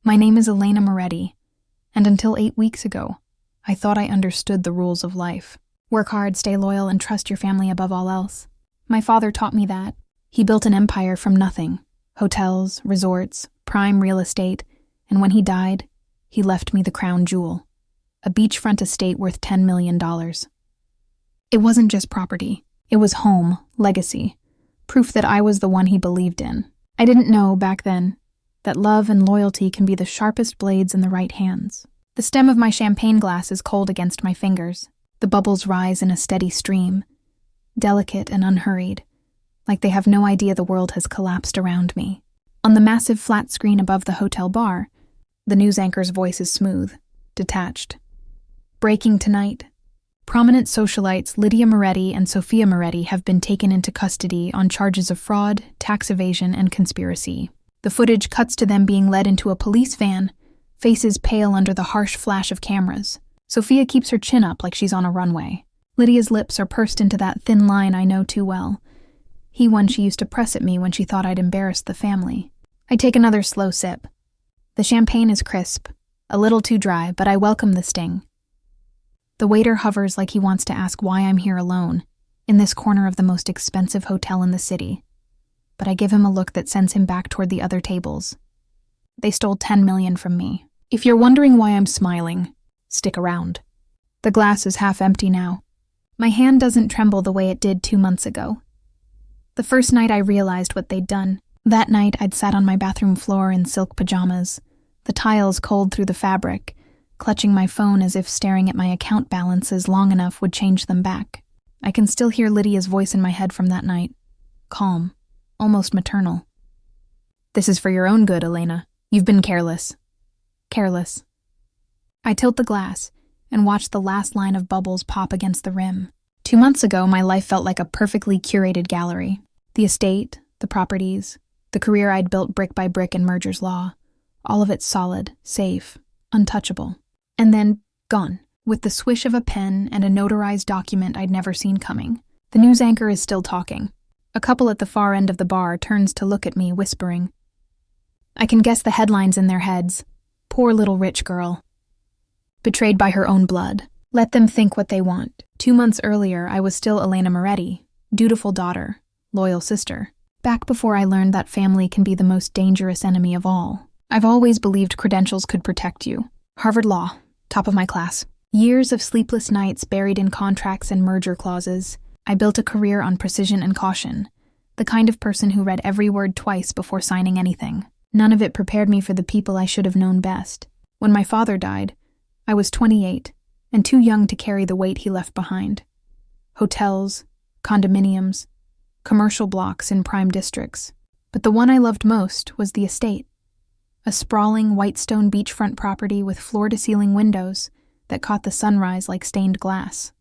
My name is Elena Moretti, and until 8 weeks ago, I thought I understood the rules of life. Work hard, stay loyal, and trust your family above all else. My father taught me that. He built an empire from nothing. Hotels, resorts, prime real estate, and when he died, he left me the crown jewel. A beachfront estate worth $10 million. It wasn't just property. It was home, legacy, proof that I was the one he believed in. I didn't know, back then, that love and loyalty can be the sharpest blades in the right hands. The stem of my champagne glass is cold against my fingers. The bubbles rise in a steady stream, delicate and unhurried, like they have no idea the world has collapsed around me. On the massive flat screen above the hotel bar, the news anchor's voice is smooth, detached. Breaking tonight. Prominent socialites Lydia Moretti and Sophia Moretti have been taken into custody on charges of fraud, tax evasion, and conspiracy. The footage cuts to them being led into a police van, faces pale under the harsh flash of cameras. Sophia keeps her chin up like she's on a runway. Lydia's lips are pursed into that thin line I know too well. One she used to press at me when she thought I'd embarrassed the family. I take another slow sip. The champagne is crisp, a little too dry, but I welcome the sting. The waiter hovers like he wants to ask why I'm here alone, in this corner of the most expensive hotel in the city. But I give him a look that sends him back toward the other tables. They stole $10 million from me. If you're wondering why I'm smiling, stick around. The glass is half empty now. My hand doesn't tremble the way it did 2 months ago. The first night I realized what they'd done. That night I'd sat on my bathroom floor in silk pajamas, the tiles cold through the fabric, clutching my phone as if staring at my account balances long enough would change them back. I can still hear Lydia's voice in my head from that night. Calm, almost maternal. This is for your own good, Elena. You've been careless. Careless. I tilt the glass and watch the last line of bubbles pop against the rim. 2 months ago, my life felt like a perfectly curated gallery. The estate, the properties, the career I'd built brick by brick in merger's law. All of it solid, safe, untouchable. And then, gone, with the swish of a pen and a notarized document I'd never seen coming. The news anchor is still talking. A couple at the far end of the bar turns to look at me, whispering. I can guess the headlines in their heads. Poor little rich girl. Betrayed by her own blood. Let them think what they want. 2 months earlier, I was still Elena Moretti, dutiful daughter, loyal sister. Back before I learned that family can be the most dangerous enemy of all. I've always believed credentials could protect you. Harvard Law, top of my class. Years of sleepless nights buried in contracts and merger clauses. I built a career on precision and caution. The kind of person who read every word twice before signing anything. None of it prepared me for the people I should have known best. When my father died, I was 28 and too young to carry the weight he left behind. Hotels, condominiums, commercial blocks in prime districts. But the one I loved most was the estate. A sprawling white stone beachfront property with floor-to-ceiling windows that caught the sunrise like stained glass.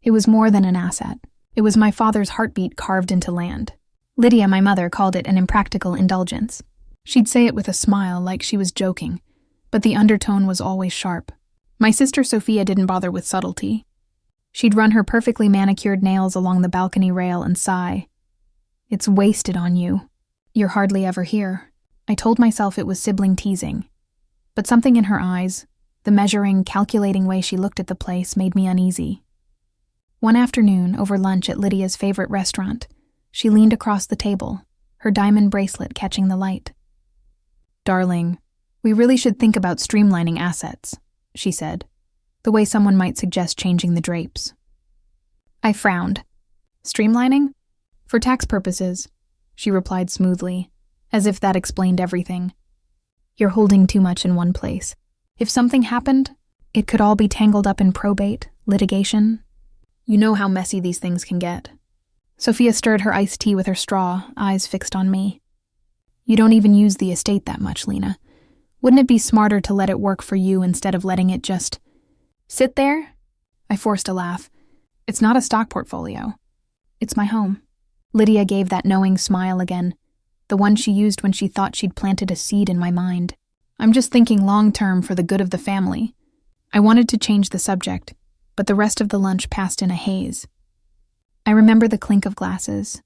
It was more than an asset. It was my father's heartbeat carved into land. Lydia, my mother, called it an impractical indulgence. She'd say it with a smile like she was joking, but the undertone was always sharp. My sister Sophia didn't bother with subtlety. She'd run her perfectly manicured nails along the balcony rail and sigh. It's wasted on you. You're hardly ever here. I told myself it was sibling teasing, but something in her eyes, the measuring, calculating way she looked at the place, made me uneasy. One afternoon, over lunch at Lydia's favorite restaurant, she leaned across the table, her diamond bracelet catching the light. Darling, we really should think about streamlining assets, she said, the way someone might suggest changing the drapes. I frowned. Streamlining? For tax purposes, she replied smoothly, as if that explained everything. You're holding too much in one place. If something happened, it could all be tangled up in probate, litigation. You know how messy these things can get. Sophia stirred her iced tea with her straw, eyes fixed on me. You don't even use the estate that much, Lena. Wouldn't it be smarter to let it work for you instead of letting it just sit there? I forced a laugh. It's not a stock portfolio. It's my home. Lydia gave that knowing smile again, the one she used when she thought she'd planted a seed in my mind. I'm just thinking long-term for the good of the family. I wanted to change the subject, but the rest of the lunch passed in a haze. I remember the clink of glasses,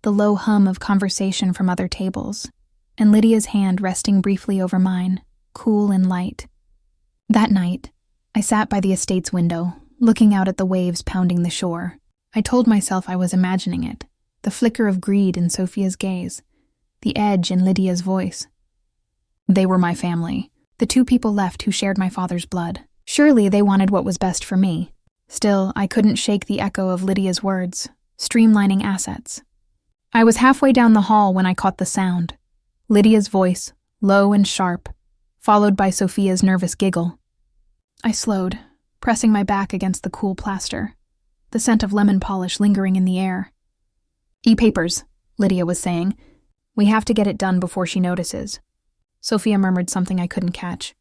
the low hum of conversation from other tables, and Lydia's hand resting briefly over mine, cool and light. That night, I sat by the estate's window, looking out at the waves pounding the shore. I told myself I was imagining it, the flicker of greed in Sophia's gaze, the edge in Lydia's voice. They were my family, the two people left who shared my father's blood. Surely they wanted what was best for me. Still, I couldn't shake the echo of Lydia's words, streamlining assets. I was halfway down the hall when I caught the sound. Lydia's voice, low and sharp, followed by Sophia's nervous giggle. I slowed, pressing my back against the cool plaster, the scent of lemon polish lingering in the air. "E-papers," Lydia was saying. "We have to get it done before she notices." Sophia murmured something I couldn't catch.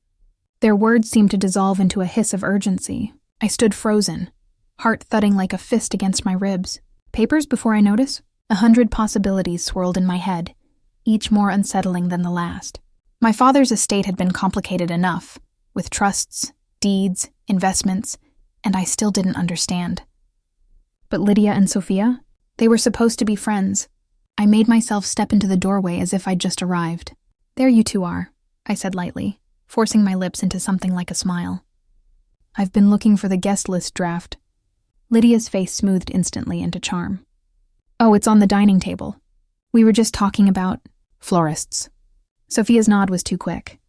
Their words seemed to dissolve into a hiss of urgency. I stood frozen, heart thudding like a fist against my ribs. Papers before I notice? 100 possibilities swirled in my head, each more unsettling than the last. My father's estate had been complicated enough, with trusts, deeds, investments, and I still didn't understand. But Lydia and Sophia? They were supposed to be friends. I made myself step into the doorway as if I'd just arrived. "There you two are," I said lightly, forcing my lips into something like a smile. "I've been looking for the guest list draft." Lydia's face smoothed instantly into charm. "Oh, it's on the dining table. We were just talking about florists." Sophia's nod was too quick.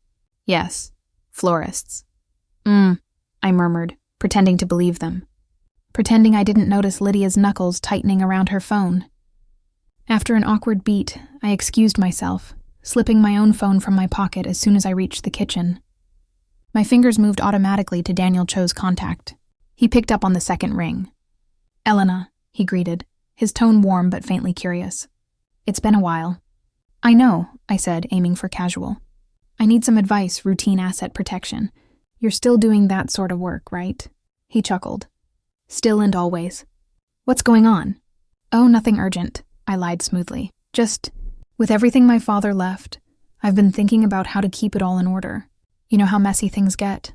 "Yes, florists." I murmured, pretending to believe them. Pretending I didn't notice Lydia's knuckles tightening around her phone. After an awkward beat, I excused myself, slipping my own phone from my pocket as soon as I reached the kitchen. My fingers moved automatically to Daniel Cho's contact. He picked up on the second ring. "Elena," he greeted, his tone warm but faintly curious. "It's been a while." "I know," I said, aiming for casual. "I need some advice, routine asset protection. You're still doing that sort of work, right?" He chuckled. "Still and always." "What's going on?" "Oh, nothing urgent," I lied smoothly. "Just, with everything my father left, I've been thinking about how to keep it all in order. You know how messy things get."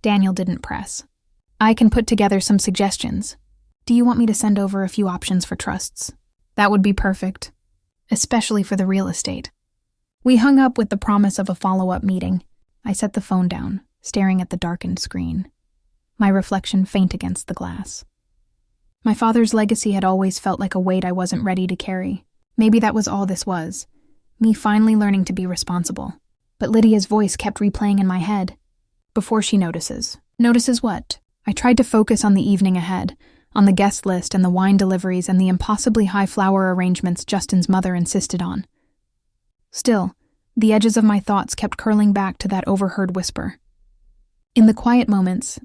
Daniel didn't press. "I can put together some suggestions. Do you want me to send over a few options for trusts?" "That would be perfect, especially for the real estate." We hung up with the promise of a follow-up meeting. I set the phone down, staring at the darkened screen, my reflection faint against the glass. My father's legacy had always felt like a weight I wasn't ready to carry. Maybe that was all this was, me finally learning to be responsible. But Lydia's voice kept replaying in my head. "Before she notices." Notices what? I tried to focus on the evening ahead, on the guest list and the wine deliveries and the impossibly high flower arrangements Justin's mother insisted on. Still, the edges of my thoughts kept curling back to that overheard whisper. In the quiet moments,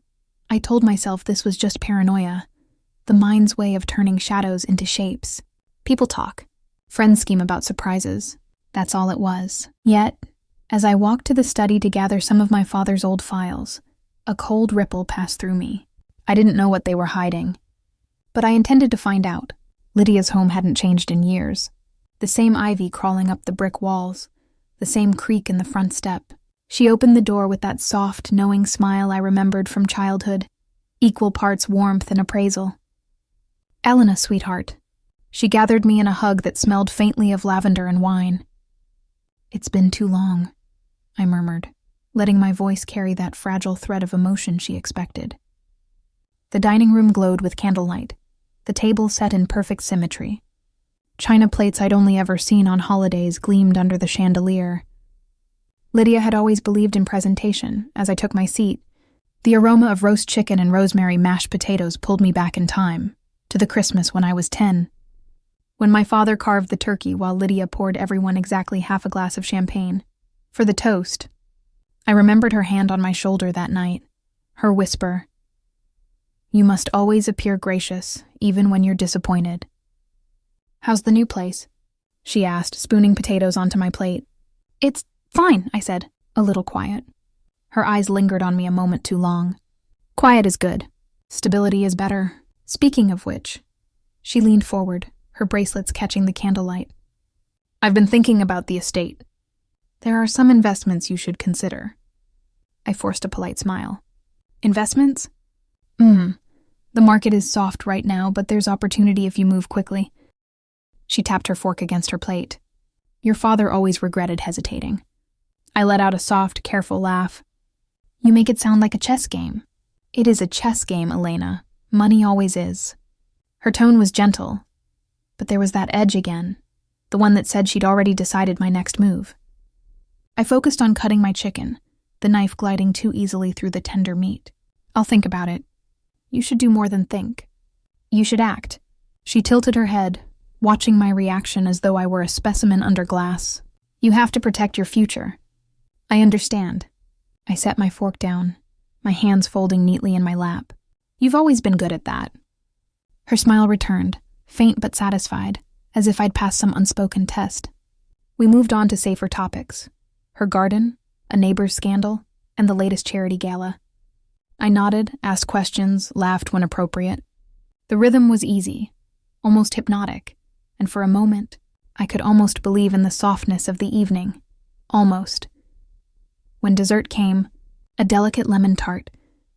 I told myself this was just paranoia, the mind's way of turning shadows into shapes. People talk. Friends scheme about surprises. That's all it was. Yet, as I walked to the study to gather some of my father's old files, a cold ripple passed through me. I didn't know what they were hiding, but I intended to find out. Lydia's home hadn't changed in years. The same ivy crawling up the brick walls, the same creak in the front step. She opened the door with that soft, knowing smile I remembered from childhood, equal parts warmth and appraisal. "Elena, sweetheart." She gathered me in a hug that smelled faintly of lavender and wine. "It's been too long," I murmured, letting my voice carry that fragile thread of emotion she expected. The dining room glowed with candlelight, the table set in perfect symmetry. China plates I'd only ever seen on holidays gleamed under the chandelier. Lydia had always believed in presentation. As I took my seat, the aroma of roast chicken and rosemary mashed potatoes pulled me back in time, to the Christmas when I was 10. When my father carved the turkey while Lydia poured everyone exactly half a glass of champagne. For the toast, I remembered her hand on my shoulder that night, her whisper, "You must always appear gracious, even when you're disappointed." "How's the new place?" she asked, spooning potatoes onto my plate. "It's fine," I said, a little quiet. Her eyes lingered on me a moment too long. "Quiet is good. Stability is better. Speaking of which," she leaned forward, her bracelets catching the candlelight. "I've been thinking about the estate. There are some investments you should consider." I forced a polite smile. "Investments?" The market is soft right now, but there's opportunity if you move quickly." She tapped her fork against her plate. "Your father always regretted hesitating." I let out a soft, careful laugh. You make it sound like a chess game. It is a chess game, Elena. Money always is. Her tone was gentle, but there was that edge again, the one that said she'd already decided my next move. I focused on cutting my chicken, the knife gliding too easily through the tender meat. I'll think about it. You should do more than think. You should act. She tilted her head, watching my reaction as though I were a specimen under glass. You have to protect your future. I understand. I set my fork down, my hands folding neatly in my lap. You've always been good at that. Her smile returned, faint but satisfied, as if I'd passed some unspoken test. We moved on to safer topics. Her garden, a neighbor's scandal, and the latest charity gala. I nodded, asked questions, laughed when appropriate. The rhythm was easy, almost hypnotic, and for a moment, I could almost believe in the softness of the evening. Almost. When dessert came, a delicate lemon tart,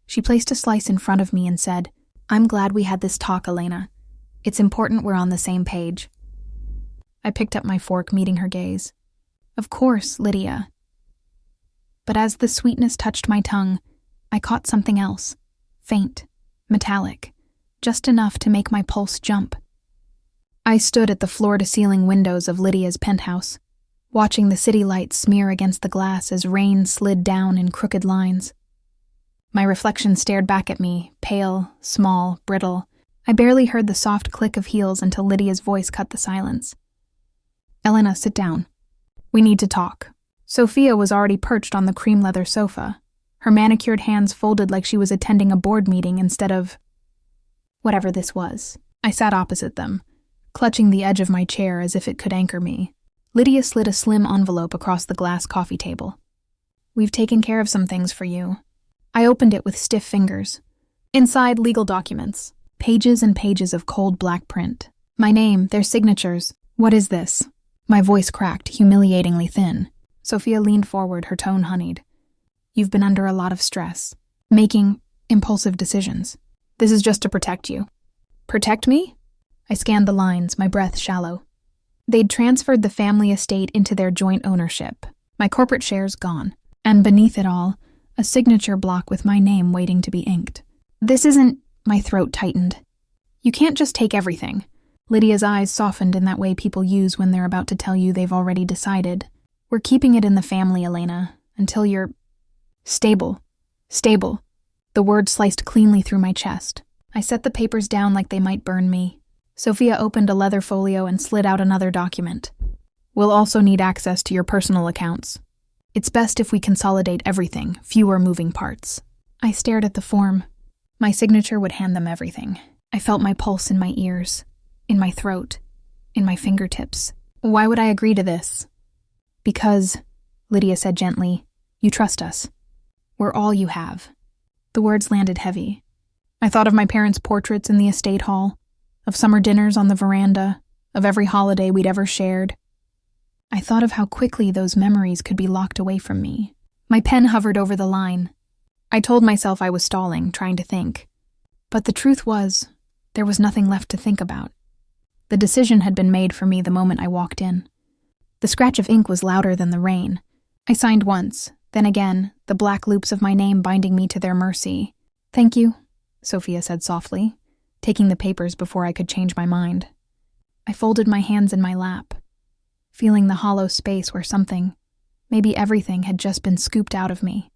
she placed a slice in front of me and said, I'm glad we had this talk, Elena. It's important we're on the same page. I picked up my fork, meeting her gaze. Of course, Lydia. But as the sweetness touched my tongue, I caught something else, faint, metallic, just enough to make my pulse jump. I stood at the floor-to-ceiling windows of Lydia's penthouse, watching the city lights smear against the glass as rain slid down in crooked lines. My reflection stared back at me, pale, small, brittle. I barely heard the soft click of heels until Lydia's voice cut the silence. Elena, sit down. We need to talk. Sophia was already perched on the cream leather sofa, her manicured hands folded like she was attending a board meeting instead of whatever this was. I sat opposite them, clutching the edge of my chair as if it could anchor me. Lydia slid a slim envelope across the glass coffee table. We've taken care of some things for you. I opened it with stiff fingers. Inside, legal documents. Pages and pages of cold black print. My name, their signatures. What is this? My voice cracked, humiliatingly thin. Sophia leaned forward, her tone honeyed. You've been under a lot of stress, making impulsive decisions. This is just to protect you. Protect me? I scanned the lines, my breath shallow. They'd transferred the family estate into their joint ownership, my corporate shares gone, and beneath it all, a signature block with my name waiting to be inked. This isn't... My throat tightened. You can't just take everything. Lydia's eyes softened in that way people use when they're about to tell you they've already decided. We're keeping it in the family, Elena, until you're... Stable. Stable. The word sliced cleanly through my chest. I set the papers down like they might burn me. Sophia opened a leather folio and slid out another document. We'll also need access to your personal accounts. It's best if we consolidate everything, fewer moving parts. I stared at the form. My signature would hand them everything. I felt my pulse in my ears, in my throat, in my fingertips. Why would I agree to this? Because, Lydia said gently, you trust us. We're all you have. The words landed heavy. I thought of my parents' portraits in the estate hall, of summer dinners on the veranda, of every holiday we'd ever shared. I thought of how quickly those memories could be locked away from me. My pen hovered over the line. I told myself I was stalling, trying to think. But the truth was, there was nothing left to think about. The decision had been made for me the moment I walked in. The scratch of ink was louder than the rain. I signed once, then again, the black loops of my name binding me to their mercy. Thank you, Sophia said softly, taking the papers before I could change my mind. I folded my hands in my lap, feeling the hollow space where something, maybe everything, had just been scooped out of me.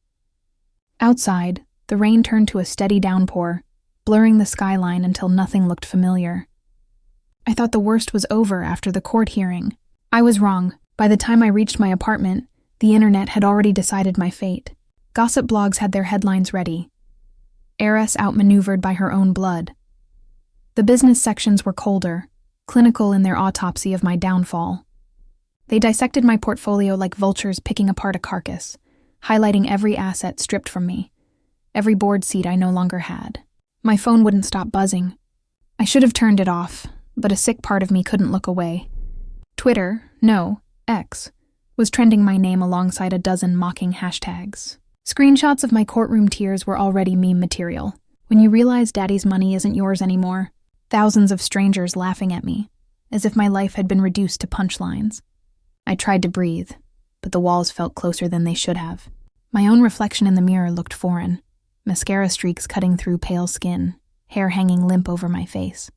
Outside, the rain turned to a steady downpour, blurring the skyline until nothing looked familiar. I thought the worst was over after the court hearing. I was wrong. By the time I reached my apartment, the internet had already decided my fate. Gossip blogs had their headlines ready. Heiress outmaneuvered by her own blood. The business sections were colder, clinical in their autopsy of my downfall. They dissected my portfolio like vultures picking apart a carcass, highlighting every asset stripped from me, every board seat I no longer had. My phone wouldn't stop buzzing. I should have turned it off, but a sick part of me couldn't look away. Twitter, no, X, was trending my name alongside a dozen mocking hashtags. Screenshots of my courtroom tears were already meme material. When you realize daddy's money isn't yours anymore, thousands of strangers laughing at me, as if my life had been reduced to punchlines. I tried to breathe, but the walls felt closer than they should have. My own reflection in the mirror looked foreign, mascara streaks cutting through pale skin, hair hanging limp over my face.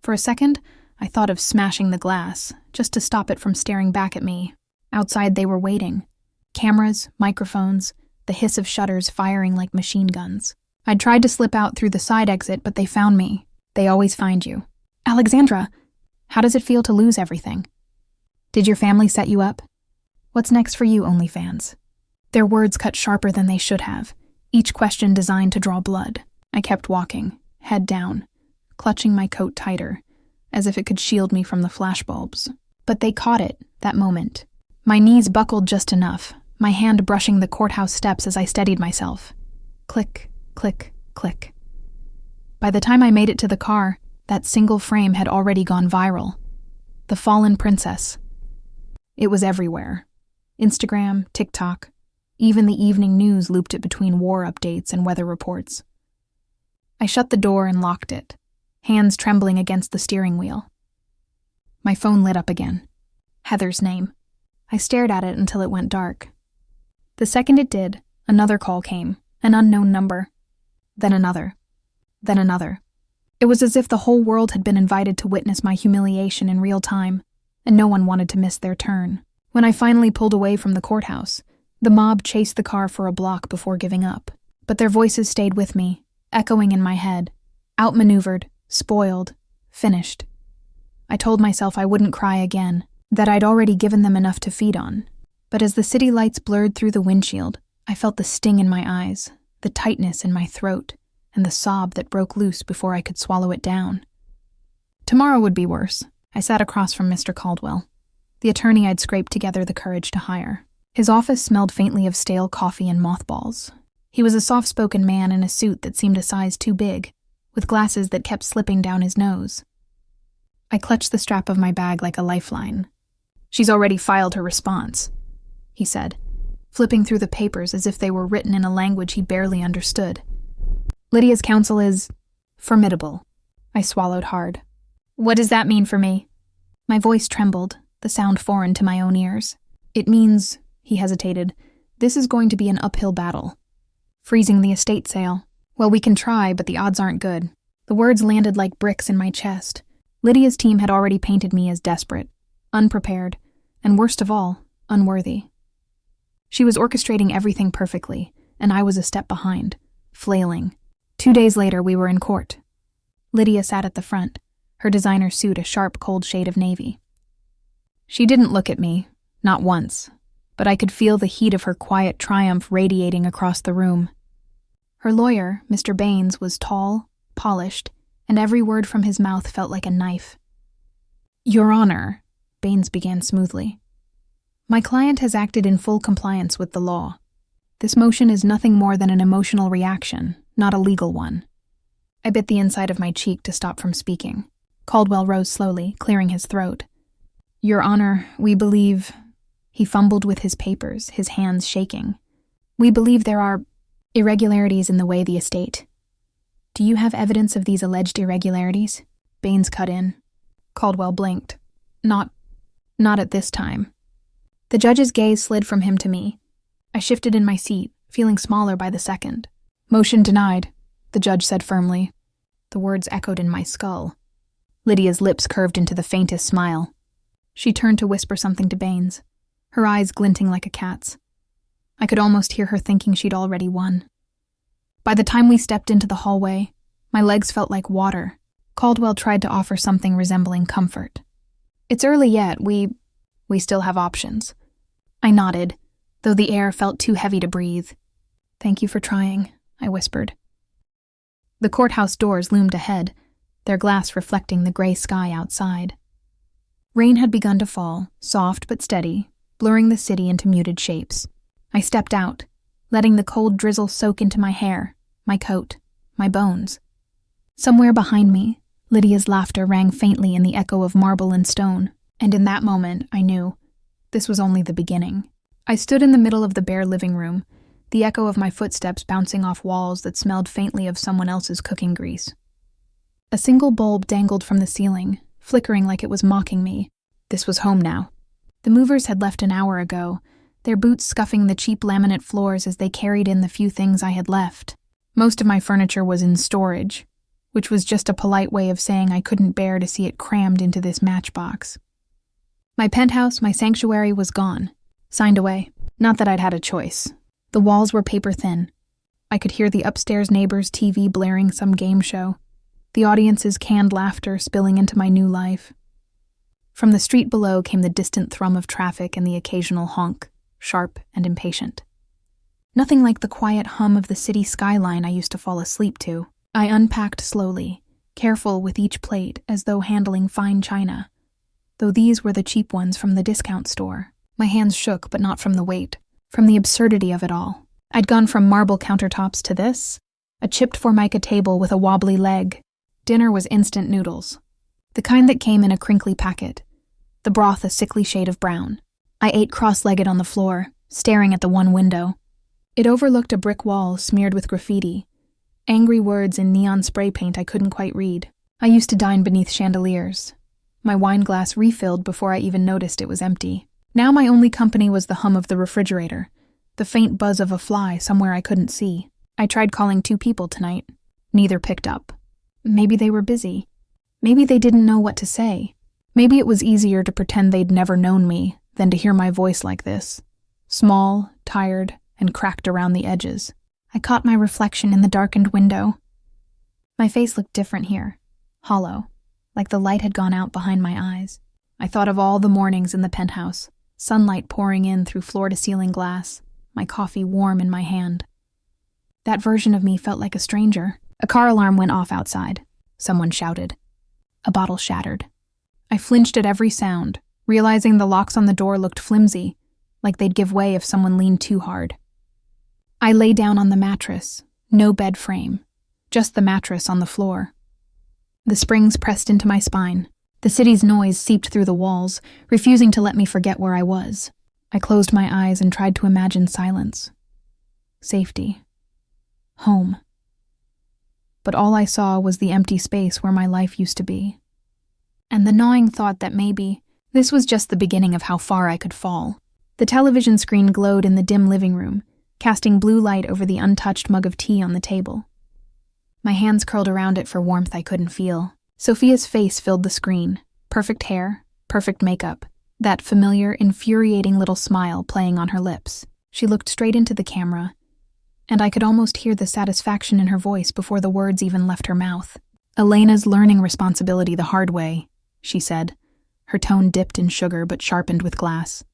For a second, I thought of smashing the glass, just to stop it from staring back at me. Outside they were waiting. Cameras, microphones, the hiss of shutters firing like machine guns. I'd tried to slip out through the side exit, but they found me. They always find you. Alexandra, how does it feel to lose everything? Did your family set you up? What's next for you, OnlyFans? Their words cut sharper than they should have, each question designed to draw blood. I kept walking, head down, clutching my coat tighter, as if it could shield me from the flashbulbs. But they caught it, that moment. My knees buckled just enough, my hand brushing the courthouse steps as I steadied myself. Click, click, click. By the time I made it to the car, that single frame had already gone viral. The fallen princess. It was everywhere. Instagram, TikTok, even the evening news looped it between war updates and weather reports. I shut the door and locked it, hands trembling against the steering wheel. My phone lit up again. Heather's name. I stared at it until it went dark. The second it did, another call came, an unknown number. Then another. Then another. It was as if the whole world had been invited to witness my humiliation in real time, and no one wanted to miss their turn. When I finally pulled away from the courthouse, the mob chased the car for a block before giving up. But their voices stayed with me, echoing in my head, outmaneuvered, spoiled, finished. I told myself I wouldn't cry again, that I'd already given them enough to feed on. But as the city lights blurred through the windshield, I felt the sting in my eyes, the tightness in my throat, and the sob that broke loose before I could swallow it down. Tomorrow would be worse. I sat across from Mr. Caldwell, the attorney I'd scraped together the courage to hire. His office smelled faintly of stale coffee and mothballs. He was a soft-spoken man in a suit that seemed a size too big, with glasses that kept slipping down his nose. I clutched the strap of my bag like a lifeline. "She's already filed her response," he said, flipping through the papers as if they were written in a language he barely understood. "Lydia's counsel is formidable." I swallowed hard. "What does that mean for me?" My voice trembled, the sound foreign to my own ears. "It means," he hesitated, "this is going to be an uphill battle. Freezing the estate sale. Well, we can try, but the odds aren't good." The words landed like bricks in my chest. Lydia's team had already painted me as desperate, unprepared, and worst of all, unworthy. She was orchestrating everything perfectly, and I was a step behind, flailing. 2 days later, we were in court. Lydia sat at the front, her designer suit a sharp, cold shade of navy. She didn't look at me, not once, but I could feel the heat of her quiet triumph radiating across the room. Her lawyer, Mr. Baines, was tall, polished, and every word from his mouth felt like a knife. "Your Honor," Baines began smoothly, "my client has acted in full compliance with the law. This motion is nothing more than an emotional reaction, not a legal one." I bit the inside of my cheek to stop from speaking. Caldwell rose slowly, clearing his throat. "Your Honor, we believe..." He fumbled with his papers, his hands shaking. "We believe there are irregularities in the way the estate." "Do you have evidence of these alleged irregularities?" Baines cut in. Caldwell blinked. Not at this time." The judge's gaze slid from him to me. I shifted in my seat, feeling smaller by the second. "Motion denied," the judge said firmly. The words echoed in my skull. Lydia's lips curved into the faintest smile. She turned to whisper something to Baines, her eyes glinting like a cat's. I could almost hear her thinking she'd already won. By the time we stepped into the hallway, my legs felt like water. Caldwell tried to offer something resembling comfort. "It's early yet, we still have options." I nodded, though the air felt too heavy to breathe. "Thank you for trying," I whispered. The courthouse doors loomed ahead, their glass reflecting the gray sky outside. Rain had begun to fall, soft but steady, blurring the city into muted shapes. I stepped out, letting the cold drizzle soak into my hair, my coat, my bones. Somewhere behind me, Lydia's laughter rang faintly in the echo of marble and stone, and in that moment, I knew this was only the beginning. I stood in the middle of the bare living room, the echo of my footsteps bouncing off walls that smelled faintly of someone else's cooking grease. A single bulb dangled from the ceiling, flickering like it was mocking me. This was home now. The movers had left an hour ago, their boots scuffing the cheap laminate floors as they carried in the few things I had left. Most of my furniture was in storage, which was just a polite way of saying I couldn't bear to see it crammed into this matchbox. My penthouse, my sanctuary, was gone, signed away. Not that I'd had a choice. The walls were paper thin. I could hear the upstairs neighbor's TV blaring some game show, the audience's canned laughter spilling into my new life. From the street below came the distant thrum of traffic and the occasional honk, sharp and impatient. Nothing like the quiet hum of the city skyline I used to fall asleep to. I unpacked slowly, careful with each plate as though handling fine china, though these were the cheap ones from the discount store. My hands shook, but not from the weight, from the absurdity of it all. I'd gone from marble countertops to this, a chipped formica table with a wobbly leg. Dinner was instant noodles, the kind that came in a crinkly packet, the broth a sickly shade of brown. I ate cross-legged on the floor, staring at the one window. It overlooked a brick wall smeared with graffiti, angry words in neon spray paint I couldn't quite read. I used to dine beneath chandeliers, my wine glass refilled before I even noticed it was empty. Now my only company was the hum of the refrigerator, the faint buzz of a fly somewhere I couldn't see. I tried calling 2 people tonight. Neither picked up. Maybe they were busy. Maybe they didn't know what to say. Maybe it was easier to pretend they'd never known me than to hear my voice like this, small, tired, and cracked around the edges. I caught my reflection in the darkened window. My face looked different here, hollow, like the light had gone out behind my eyes. I thought of all the mornings in the penthouse, sunlight pouring in through floor-to-ceiling glass, my coffee warm in my hand. That version of me felt like a stranger. A car alarm went off outside. Someone shouted. A bottle shattered. I flinched at every sound, realizing the locks on the door looked flimsy, like they'd give way if someone leaned too hard. I lay down on the mattress, no bed frame, just the mattress on the floor. The springs pressed into my spine. The city's noise seeped through the walls, refusing to let me forget where I was. I closed my eyes and tried to imagine silence. Safety. Home. But all I saw was the empty space where my life used to be. And the gnawing thought that maybe this was just the beginning of how far I could fall. The television screen glowed in the dim living room, casting blue light over the untouched mug of tea on the table. My hands curled around it for warmth I couldn't feel. Sophia's face filled the screen. Perfect hair, perfect makeup, that familiar, infuriating little smile playing on her lips. She looked straight into the camera, and I could almost hear the satisfaction in her voice before the words even left her mouth. "Elena's learning responsibility the hard way," she said, her tone dipped in sugar but sharpened with glass.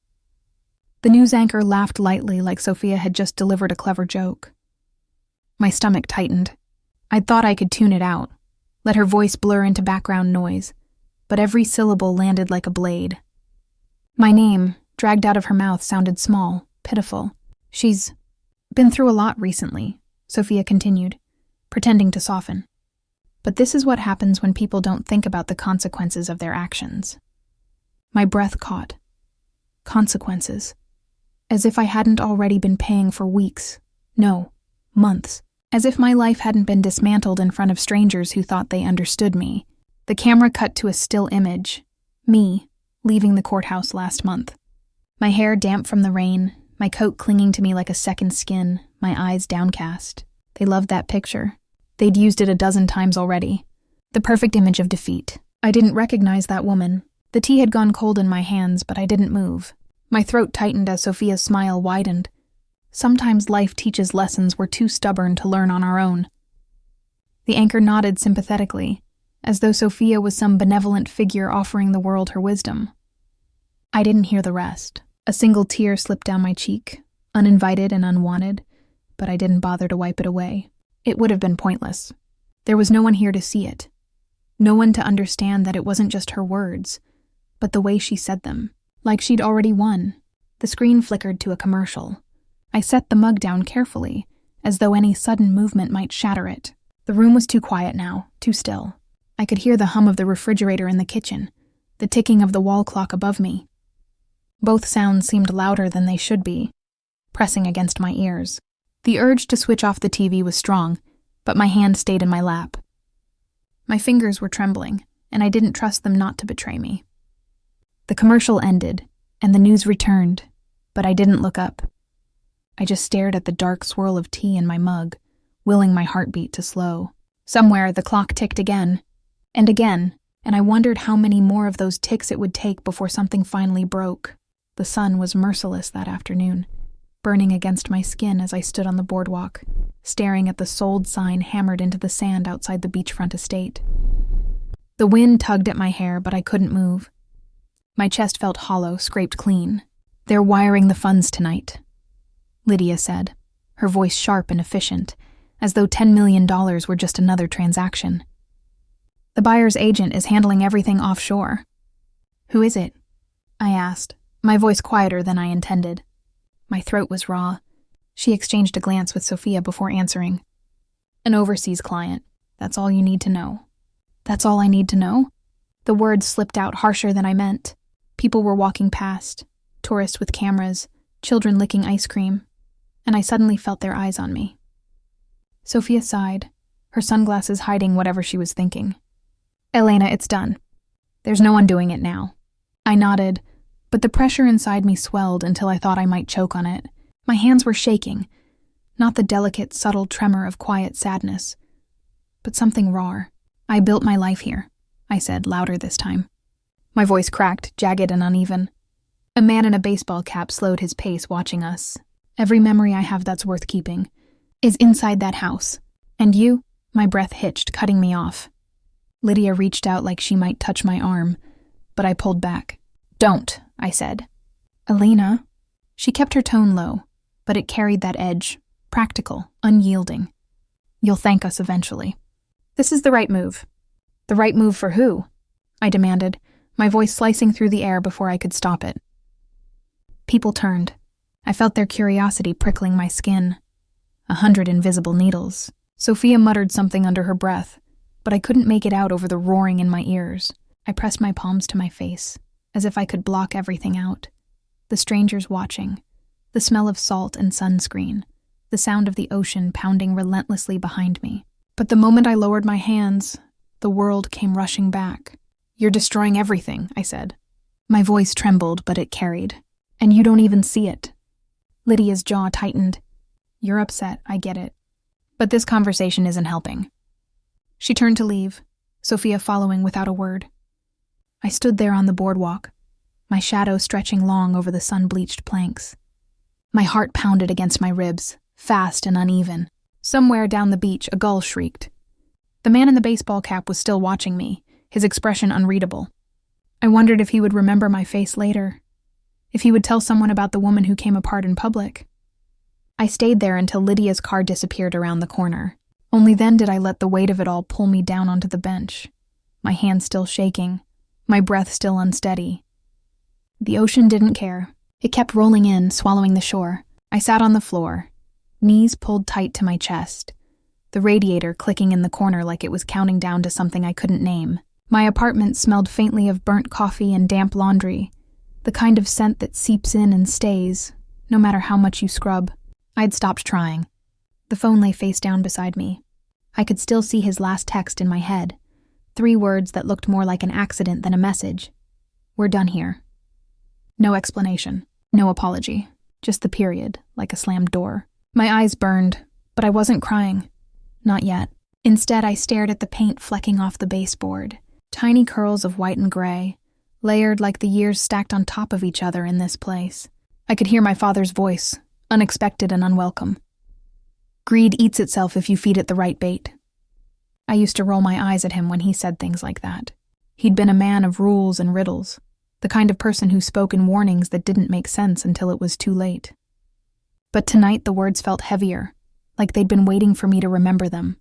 The news anchor laughed lightly like Sophia had just delivered a clever joke. My stomach tightened. I'd thought I could tune it out, let her voice blur into background noise, but every syllable landed like a blade. My name, dragged out of her mouth, sounded small, pitiful. "She's been through a lot recently," Sophia continued, pretending to soften. "But this is what happens when people don't think about the consequences of their actions." My breath caught. Consequences. As if I hadn't already been paying for weeks. No, months. As if my life hadn't been dismantled in front of strangers who thought they understood me. The camera cut to a still image. Me, leaving the courthouse last month. My hair damp from the rain, my coat clinging to me like a second skin, my eyes downcast. They loved that picture. They'd used it a dozen times already. The perfect image of defeat. I didn't recognize that woman. The tea had gone cold in my hands, but I didn't move. My throat tightened as Sophia's smile widened. Sometimes life teaches lessons we're too stubborn to learn on our own. The anchor nodded sympathetically, as though Sophia was some benevolent figure offering the world her wisdom. I didn't hear the rest. A single tear slipped down my cheek, uninvited and unwanted, but I didn't bother to wipe it away. It would have been pointless. There was no one here to see it. No one to understand that it wasn't just her words, but the way she said them. Like she'd already won. The screen flickered to a commercial. I set the mug down carefully, as though any sudden movement might shatter it. The room was too quiet now, too still. I could hear the hum of the refrigerator in the kitchen, the ticking of the wall clock above me. Both sounds seemed louder than they should be, pressing against my ears. The urge to switch off the TV was strong, but my hand stayed in my lap. My fingers were trembling, and I didn't trust them not to betray me. The commercial ended, and the news returned, But I didn't look up. I just stared at the dark swirl of tea in my mug, willing my heartbeat to slow. Somewhere, the clock ticked again, and I wondered how many more of those ticks it would take before something finally broke. The sun was merciless that afternoon, burning against my skin as I stood on the boardwalk, staring at the sold sign hammered into the sand outside the beachfront estate. The wind tugged at my hair, but I couldn't move. My chest felt hollow, scraped clean. "They're wiring the funds tonight," Lydia said, her voice sharp and efficient, as though $10 million were just another transaction. "The buyer's agent is handling everything offshore." "Who is it?" I asked, my voice quieter than I intended. My throat was raw. She exchanged a glance with Sophia before answering. "An overseas client. That's all you need to know." "That's all I need to know?" The words slipped out harsher than I meant. People were walking past, tourists with cameras, children licking ice cream, and I suddenly felt their eyes on me. Sophia sighed, her sunglasses hiding whatever she was thinking. "Elena, it's done. There's no undoing it now." I nodded, but the pressure inside me swelled until I thought I might choke on it. My hands were shaking, not the delicate, subtle tremor of quiet sadness, but something raw. "I built my life here," I said, louder this time. My voice cracked, jagged and uneven. A man in a baseball cap slowed his pace, watching us. "Every memory I have that's worth keeping is inside that house. And you?" My breath hitched, cutting me off. Lydia reached out like she might touch my arm, but I pulled back. "Don't," I said. "Elena." She kept her tone low, but it carried that edge, practical, unyielding. "You'll thank us eventually." "This is the right move." "The right move for who?" I demanded, my voice slicing through the air before I could stop it. People turned. I felt their curiosity prickling my skin. 100 invisible needles. Sophia muttered something under her breath, but I couldn't make it out over the roaring in my ears. I pressed my palms to my face, as if I could block everything out. The strangers watching, the smell of salt and sunscreen, the sound of the ocean pounding relentlessly behind me. But the moment I lowered my hands, the world came rushing back. "You're destroying everything," I said. My voice trembled, but it carried. "And you don't even see it." Lydia's jaw tightened. "You're upset, I get it. But this conversation isn't helping." She turned to leave, Sophia following without a word. I stood there on the boardwalk, my shadow stretching long over the sun-bleached planks. My heart pounded against my ribs, fast and uneven. Somewhere down the beach, a gull shrieked. The man in the baseball cap was still watching me, his expression unreadable. I wondered if he would remember my face later, if he would tell someone about the woman who came apart in public. I stayed there until Lydia's car disappeared around the corner. Only then did I let the weight of it all pull me down onto the bench, my hands still shaking, my breath still unsteady. The ocean didn't care. It kept rolling in, swallowing the shore. I sat on the floor, knees pulled tight to my chest, the radiator clicking in the corner like it was counting down to something I couldn't name. My apartment smelled faintly of burnt coffee and damp laundry, the kind of scent that seeps in and stays, no matter how much you scrub. I'd stopped trying. The phone lay face down beside me. I could still see his last text in my head, 3 words that looked more like an accident than a message. "We're done here." No explanation, no apology, just the period, like a slammed door. My eyes burned, but I wasn't crying. Not yet. Instead, I stared at the paint flecking off the baseboard, tiny curls of white and gray, layered like the years stacked on top of each other in this place. I could hear my father's voice, unexpected and unwelcome. "Greed eats itself if you feed it the right bait." I used to roll my eyes at him when he said things like that. He'd been a man of rules and riddles, the kind of person who spoke in warnings that didn't make sense until it was too late. But tonight the words felt heavier, like they'd been waiting for me to remember them.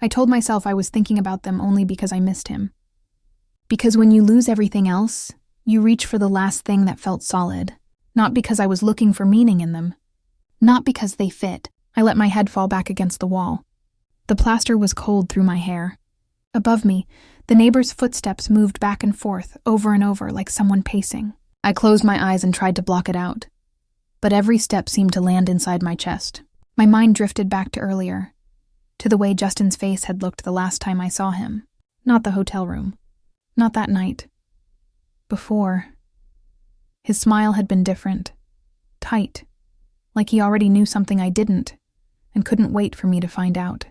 I told myself I was thinking about them only because I missed him. Because when you lose everything else, you reach for the last thing that felt solid, not because I was looking for meaning in them, not because they fit. I let my head fall back against the wall. The plaster was cold through my hair. Above me, the neighbor's footsteps moved back and forth, over and over, like someone pacing. I closed my eyes and tried to block it out, but every step seemed to land inside my chest. My mind drifted back to earlier, to the way Justin's face had looked the last time I saw him. Not the hotel room. Not that night. Before. His smile had been different, tight, like he already knew something I didn't and couldn't wait for me to find out.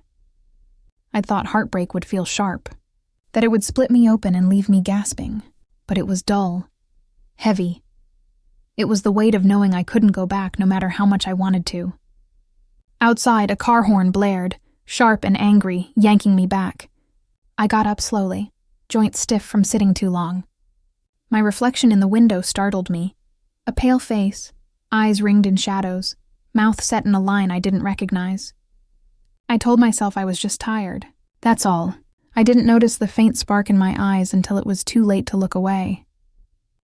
I'd thought heartbreak would feel sharp, that it would split me open and leave me gasping, but it was dull, heavy. It was the weight of knowing I couldn't go back no matter how much I wanted to. Outside, a car horn blared, sharp and angry, yanking me back. I got up slowly, joints stiff from sitting too long. My reflection in the window startled me. A pale face, eyes ringed in shadows, mouth set in a line I didn't recognize. I told myself I was just tired. That's all. I didn't notice the faint spark in my eyes until it was too late to look away.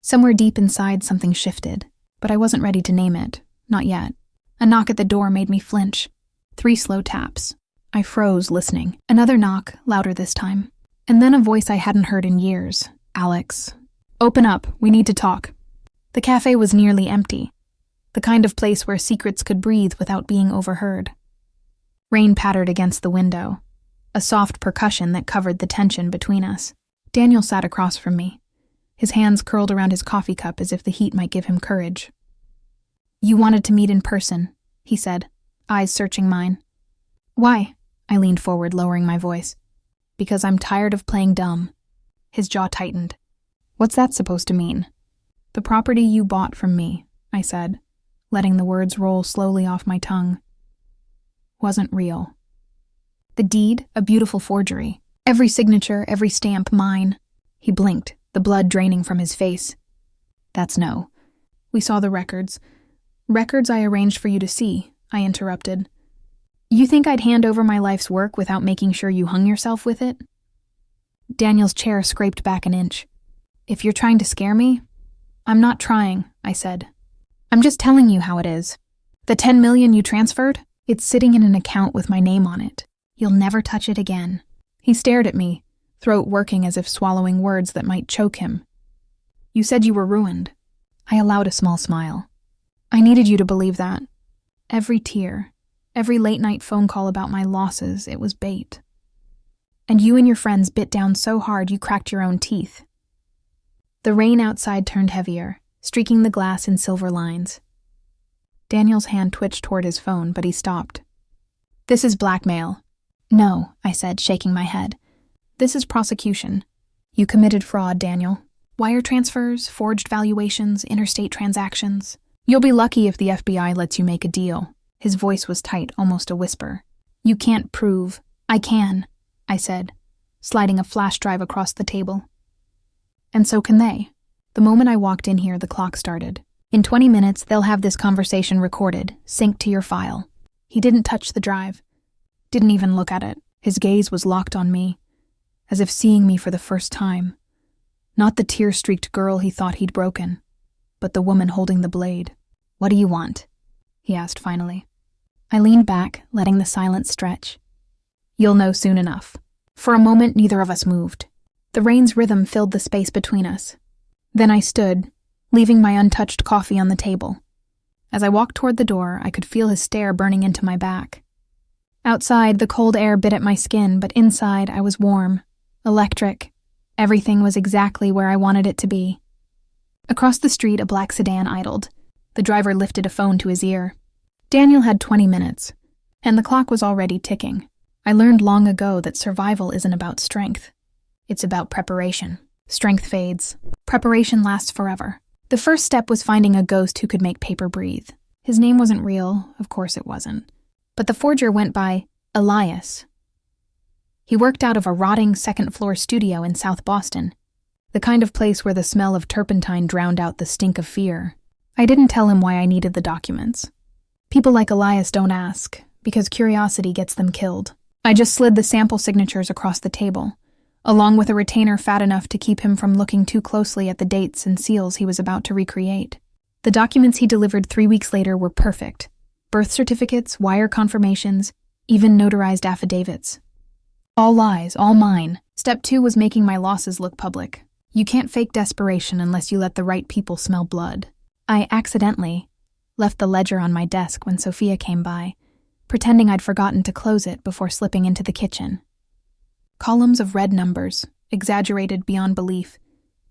Somewhere deep inside something shifted, but I wasn't ready to name it. Not yet. A knock at the door made me flinch. 3 slow taps. I froze, listening. Another knock, louder this time. And then a voice I hadn't heard in years. Alex. Open up, we need to talk. The cafe was nearly empty. The kind of place where secrets could breathe without being overheard. Rain pattered against the window, a soft percussion that covered the tension between us. Daniel sat across from me, his hands curled around his coffee cup as if the heat might give him courage. You wanted to meet in person, he said, eyes searching mine. Why? I leaned forward, lowering my voice. Because I'm tired of playing dumb. His jaw tightened. What's that supposed to mean? The property you bought from me, I said, letting the words roll slowly off my tongue. Wasn't real. The deed, a beautiful forgery. Every signature, every stamp, mine. He blinked, the blood draining from his face. That's no. We saw the records. Records I arranged for you to see, I interrupted. You think I'd hand over my life's work without making sure you hung yourself with it? Daniel's chair scraped back an inch. If you're trying to scare me, I'm not trying, I said. I'm just telling you how it is. The $10 million you transferred? It's sitting in an account with my name on it. You'll never touch it again. He stared at me, throat working as if swallowing words that might choke him. You said you were ruined. I allowed a small smile. I needed you to believe that. Every tear, every late-night phone call about my losses, it was bait. And you and your friends bit down so hard you cracked your own teeth. The rain outside turned heavier, streaking the glass in silver lines. Daniel's hand twitched toward his phone, but he stopped. This is blackmail. No, I said, shaking my head. This is prosecution. You committed fraud, Daniel. Wire transfers, forged valuations, interstate transactions. You'll be lucky if the FBI lets you make a deal. His voice was tight, almost a whisper. You can't prove. I can, I said, sliding a flash drive across the table. And so can they. The moment I walked in here, the clock started. In 20 minutes, they'll have this conversation recorded, synced to your file. He didn't touch the drive. Didn't even look at it. His gaze was locked on me, as if seeing me for the first time. Not the tear-streaked girl he thought he'd broken, but the woman holding the blade. What do you want? He asked finally. I leaned back, letting the silence stretch. You'll know soon enough. For a moment, neither of us moved. The rain's rhythm filled the space between us. Then I stood, leaving my untouched coffee on the table. As I walked toward the door, I could feel his stare burning into my back. Outside, the cold air bit at my skin, but inside, I was warm, electric. Everything was exactly where I wanted it to be. Across the street, a black sedan idled. The driver lifted a phone to his ear. Daniel had 20 minutes, and the clock was already ticking. I learned long ago that survival isn't about strength. It's about preparation. Strength fades. Preparation lasts forever. The first step was finding a ghost who could make paper breathe. His name wasn't real, of course it wasn't. But the forger went by Elias. He worked out of a rotting second-floor studio in South Boston, the kind of place where the smell of turpentine drowned out the stink of fear. I didn't tell him why I needed the documents. People like Elias don't ask, because curiosity gets them killed. I just slid the sample signatures across the table, along with a retainer fat enough to keep him from looking too closely at the dates and seals he was about to recreate. The documents he delivered 3 weeks later were perfect. Birth certificates, wire confirmations, even notarized affidavits. All lies, all mine. Step 2 was making my losses look public. You can't fake desperation unless you let the right people smell blood. I accidentally left the ledger on my desk when Sophia came by, pretending I'd forgotten to close it before slipping into the kitchen. Columns of red numbers, exaggerated beyond belief,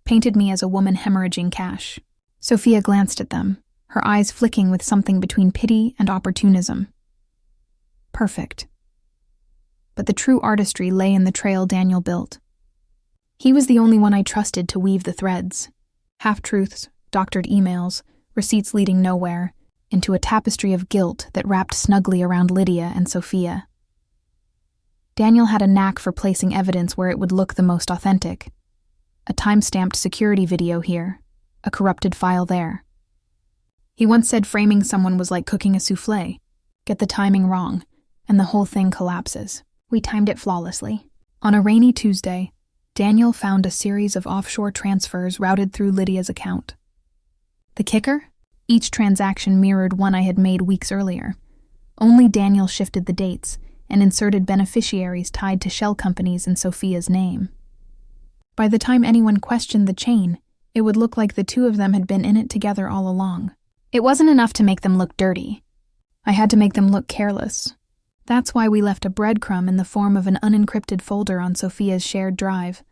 painted me as a woman hemorrhaging cash. Sophia glanced at them, her eyes flicking with something between pity and opportunism. Perfect. But the true artistry lay in the trail Daniel built. He was the only one I trusted to weave the threads. Half-truths, doctored emails, receipts leading nowhere, into a tapestry of guilt that wrapped snugly around Lydia and Sophia. Daniel had a knack for placing evidence where it would look the most authentic. A time-stamped security video here, a corrupted file there. He once said framing someone was like cooking a soufflé. Get the timing wrong, and the whole thing collapses. We timed it flawlessly. On a rainy Tuesday, Daniel found a series of offshore transfers routed through Lydia's account. The kicker? Each transaction mirrored one I had made weeks earlier. Only Daniel shifted the dates and inserted beneficiaries tied to shell companies in Sophia's name. By the time anyone questioned the chain, it would look like the two of them had been in it together all along. It wasn't enough to make them look dirty. I had to make them look careless. That's why we left a breadcrumb in the form of an unencrypted folder on Sophia's shared drive,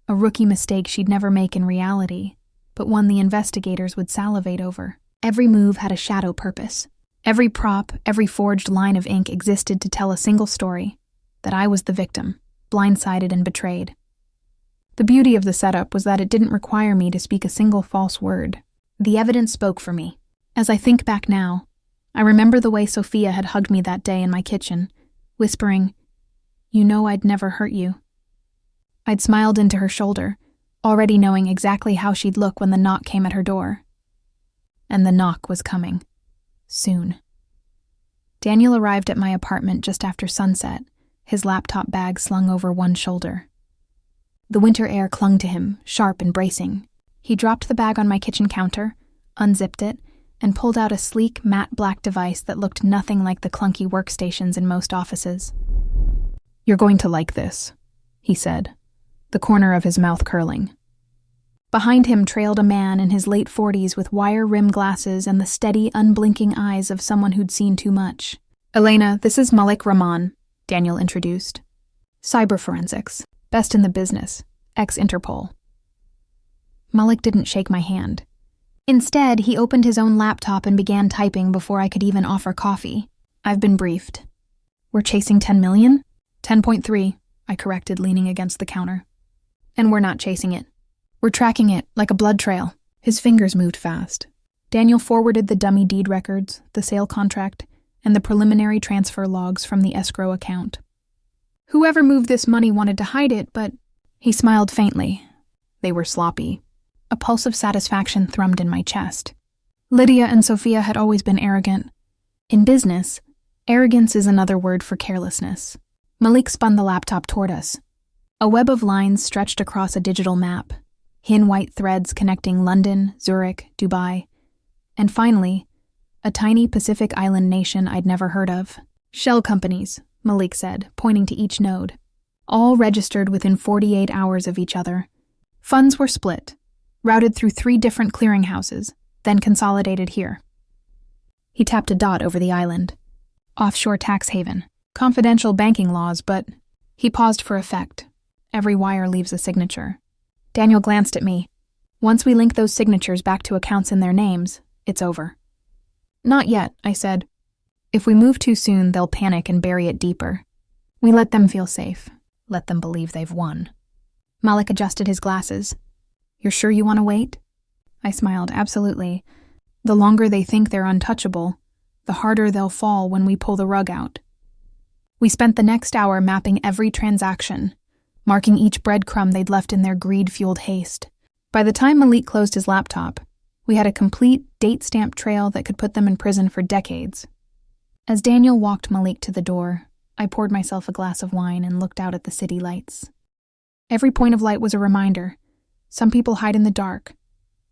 a rookie mistake she'd never make in reality, but one the investigators would salivate over. Every move had a shadow purpose. Every prop, every forged line of ink existed to tell a single story, that I was the victim, blindsided and betrayed. The beauty of the setup was that it didn't require me to speak a single false word. The evidence spoke for me. As I think back now, I remember the way Sophia had hugged me that day in my kitchen, whispering, "You know I'd never hurt you." I'd smiled into her shoulder, already knowing exactly how she'd look when the knock came at her door. And the knock was coming. Soon. Daniel arrived at my apartment just after sunset, his laptop bag slung over one shoulder. The winter air clung to him, sharp and bracing. He dropped the bag on my kitchen counter, unzipped it, and pulled out a sleek, matte black device that looked nothing like the clunky workstations in most offices. "You're going to like this," he said, the corner of his mouth curling. Behind him trailed a man in his late 40s with wire-rim glasses and the steady, unblinking eyes of someone who'd seen too much. "Elena, this is Malik Rahman," Daniel introduced. "Cyber forensics, best in the business, ex-Interpol." Malik didn't shake my hand. Instead, he opened his own laptop and began typing before I could even offer coffee. "I've been briefed. We're chasing 10 million? 10.3, I corrected, leaning against the counter. And we're not chasing it. We're tracking it like a blood trail." His fingers moved fast. Daniel forwarded the dummy deed records, the sale contract, and the preliminary transfer logs from the escrow account. "Whoever moved this money wanted to hide it, but..." He smiled faintly. They were sloppy. A pulse of satisfaction thrummed in my chest. Lydia and Sophia had always been arrogant. In business, arrogance is another word for carelessness. Malik spun the laptop toward us. A web of lines stretched across a digital map, thin white threads connecting London, Zurich, Dubai, and finally, a tiny Pacific island nation I'd never heard of. "Shell companies," Malik said, pointing to each node. "All registered within 48 hours of each other. Funds were split, routed through 3 different clearinghouses, then consolidated here." He tapped a dot over the island. "Offshore tax haven. Confidential banking laws, but..." He paused for effect. Every wire leaves a signature. Daniel glanced at me. "Once we link those signatures back to accounts in their names, it's over." "Not yet," I said. "If we move too soon, they'll panic and bury it deeper. We let them feel safe. Let them believe they've won." Malik adjusted his glasses. "You're sure you want to wait?" I smiled. "Absolutely. The longer they think they're untouchable, the harder they'll fall when we pull the rug out." We spent the next hour mapping every transaction, marking each breadcrumb they'd left in their greed-fueled haste. By the time Malik closed his laptop, we had a complete, date-stamped trail that could put them in prison for decades. As Daniel walked Malik to the door, I poured myself a glass of wine and looked out at the city lights. Every point of light was a reminder. Some people hide in the dark,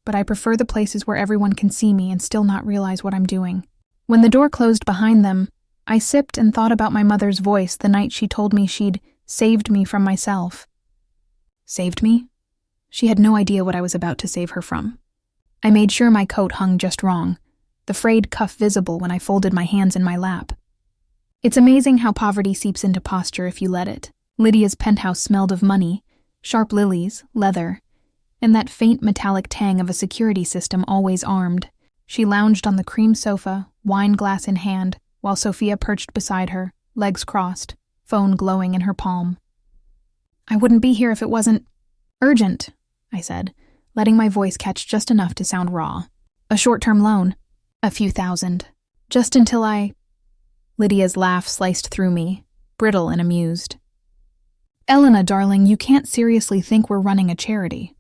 but I prefer the places where everyone can see me and still not realize what I'm doing. When the door closed behind them, I sipped and thought about my mother's voice the night she told me she'd saved me from myself. Saved me? She had no idea what I was about to save her from. I made sure my coat hung just wrong, the frayed cuff visible when I folded my hands in my lap. It's amazing how poverty seeps into posture if you let it. Lydia's penthouse smelled of money, sharp lilies, leather, and that faint metallic tang of a security system always armed. She lounged on the cream sofa, wine glass in hand, while Sophia perched beside her, legs crossed, phone glowing in her palm. "I wouldn't be here if it wasn't urgent," I said, letting my voice catch just enough to sound raw. "A short-term loan. A few thousand. Just until I—" Lydia's laugh sliced through me, brittle and amused. "Elena, darling, you can't seriously think we're running a charity."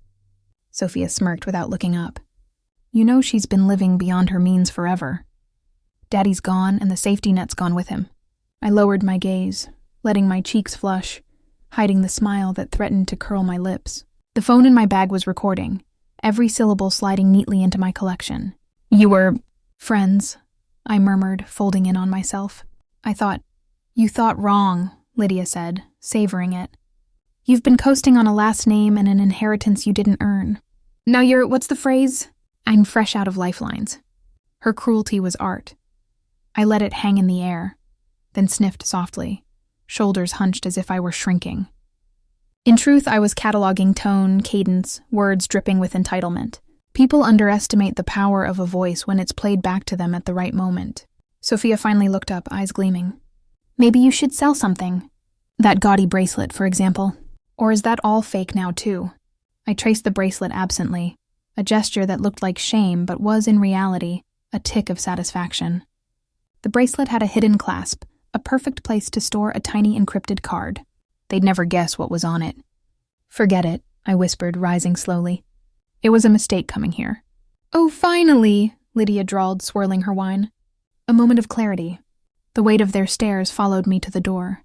Sophia smirked without looking up. "You know she's been living beyond her means forever. Daddy's gone and the safety net's gone with him." I lowered my gaze, letting my cheeks flush, hiding the smile that threatened to curl my lips. The phone in my bag was recording, every syllable sliding neatly into my collection. "You were friends," I murmured, folding in on myself. You thought wrong," Lydia said, savoring it. "You've been coasting on a last name and an inheritance you didn't earn. Now what's the phrase? I'm fresh out of lifelines." Her cruelty was art. I let it hang in the air, then sniffed softly, shoulders hunched as if I were shrinking. In truth, I was cataloging tone, cadence, words dripping with entitlement. People underestimate the power of a voice when it's played back to them at the right moment. Sophia finally looked up, eyes gleaming. "Maybe you should sell something. That gaudy bracelet, for example. Or is that all fake now, too?" I traced the bracelet absently, a gesture that looked like shame but was, in reality, a tick of satisfaction. The bracelet had a hidden clasp, a perfect place to store a tiny encrypted card. They'd never guess what was on it. "Forget it," I whispered, rising slowly. "It was a mistake coming here." "Oh, finally," Lydia drawled, swirling her wine. A moment of clarity. The weight of their stares followed me to the door.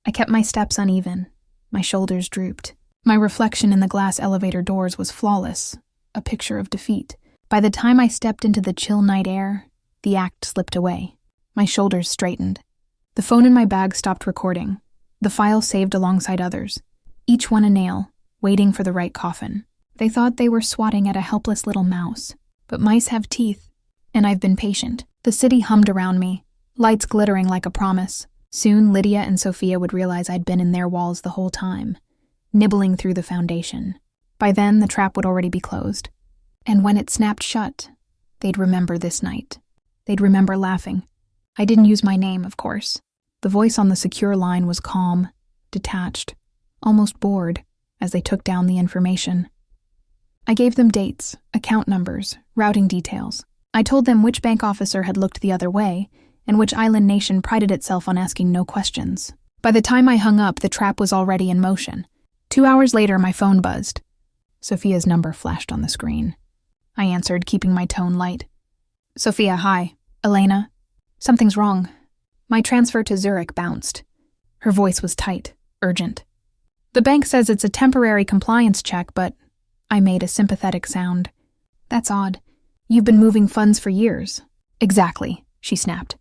I kept my steps uneven. My shoulders drooped. My reflection in the glass elevator doors was flawless, a picture of defeat. By the time I stepped into the chill night air, the act slipped away. My shoulders straightened. The phone in my bag stopped recording, the file saved alongside others, each one a nail, waiting for the right coffin. They thought they were swatting at a helpless little mouse, but mice have teeth, and I've been patient. The city hummed around me, lights glittering like a promise. Soon Lydia and Sophia would realize I'd been in their walls the whole time, nibbling through the foundation. By then, the trap would already be closed. And when it snapped shut, they'd remember this night. They'd remember laughing. I didn't use my name, of course. The voice on the secure line was calm, detached, almost bored, as they took down the information. I gave them dates, account numbers, routing details. I told them which bank officer had looked the other way, and which island nation prided itself on asking no questions. By the time I hung up, the trap was already in motion. 2 hours later, my phone buzzed. Sophia's number flashed on the screen. I answered, keeping my tone light. "Sophia, hi. Elena. Something's wrong." My transfer to Zurich bounced. Her voice was tight, urgent. "The bank says it's a temporary compliance check, but—" I made a sympathetic sound. "That's odd. You've been moving funds for years." "Exactly," she snapped.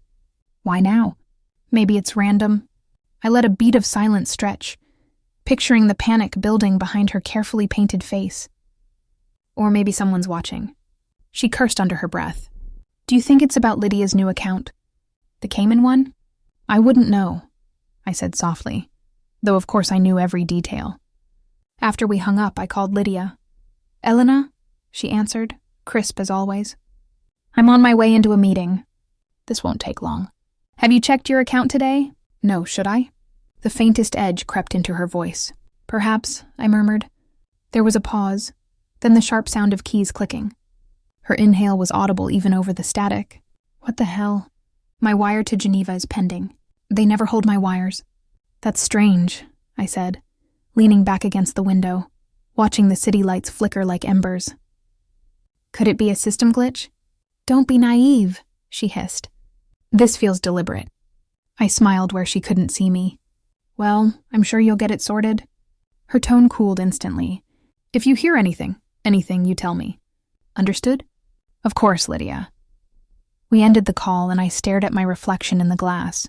"Why now?" "Maybe it's random." I let a beat of silence stretch, picturing the panic building behind her carefully painted face. "Or maybe someone's watching." She cursed under her breath. "Do you think it's about Lydia's new account? The Cayman one?" "I wouldn't know," I said softly, though of course I knew every detail. After we hung up, I called Lydia. "Elena?" she answered, crisp as always. "I'm on my way into a meeting. This won't take long. Have you checked your account today?" "No, should I?" The faintest edge crept into her voice. "Perhaps," I murmured. There was a pause, then the sharp sound of keys clicking. Her inhale was audible even over the static. "What the hell?" "My wire to Geneva is pending. They never hold my wires." "That's strange," I said, leaning back against the window, watching the city lights flicker like embers. "Could it be a system glitch?" "Don't be naive," she hissed. "This feels deliberate." I smiled where she couldn't see me. "Well, I'm sure you'll get it sorted." Her tone cooled instantly. "If you hear anything, you tell me. Understood?" "Of course, Lydia." We ended the call and I stared at my reflection in the glass.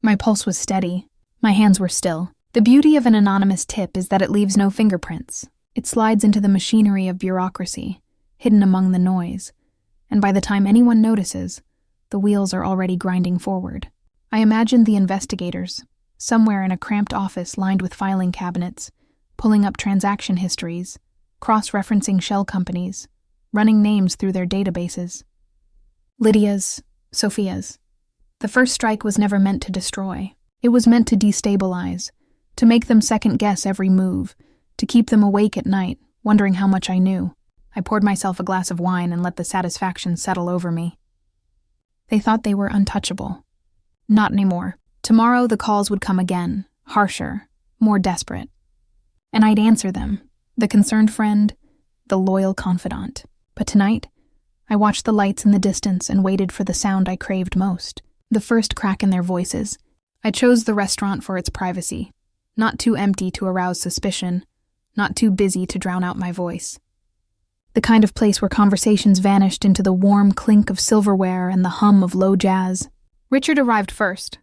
My pulse was steady. My hands were still. The beauty of an anonymous tip is that it leaves no fingerprints. It slides into the machinery of bureaucracy, hidden among the noise, and by the time anyone notices, the wheels are already grinding forward. I imagined the investigators, somewhere in a cramped office lined with filing cabinets, pulling up transaction histories, cross-referencing shell companies, running names through their databases. Lydia's, Sophia's. The first strike was never meant to destroy. It was meant to destabilize, to make them second-guess every move, to keep them awake at night, wondering how much I knew. I poured myself a glass of wine and let the satisfaction settle over me. They thought they were untouchable. Not anymore. Tomorrow the calls would come again, harsher, more desperate. And I'd answer them, the concerned friend, the loyal confidant. But tonight, I watched the lights in the distance and waited for the sound I craved most, the first crack in their voices. I chose the restaurant for its privacy, not too empty to arouse suspicion, not too busy to drown out my voice. The kind of place where conversations vanished into the warm clink of silverware and the hum of low jazz. Richard arrived first.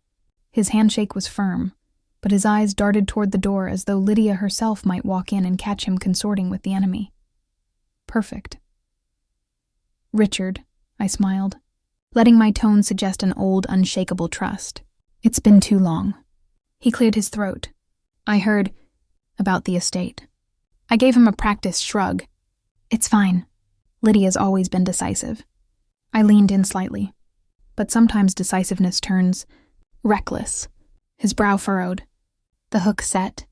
His handshake was firm, but his eyes darted toward the door as though Lydia herself might walk in and catch him consorting with the enemy. Perfect. Richard, I smiled, letting my tone suggest an old, unshakable trust. It's been too long. He cleared his throat. I heard about the estate. I gave him a practiced shrug. It's fine. Lydia's always been decisive. I leaned in slightly. But sometimes decisiveness turns reckless. His brow furrowed. The hook set.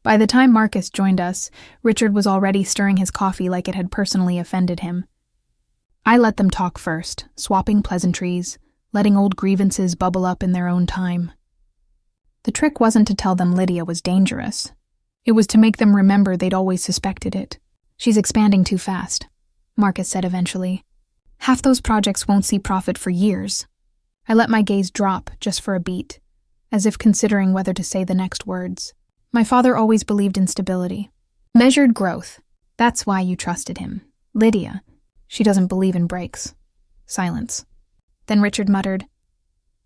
By the time Marcus joined us, Richard was already stirring his coffee like it had personally offended him. I let them talk first, swapping pleasantries, letting old grievances bubble up in their own time. The trick wasn't to tell them Lydia was dangerous. It was to make them remember they'd always suspected it. She's expanding too fast, Marcus said eventually. Half those projects won't see profit for years. I let my gaze drop just for a beat, as if considering whether to say the next words. My father always believed in stability. Measured growth. That's why you trusted him. Lydia, she doesn't believe in breaks. Silence. Then Richard muttered,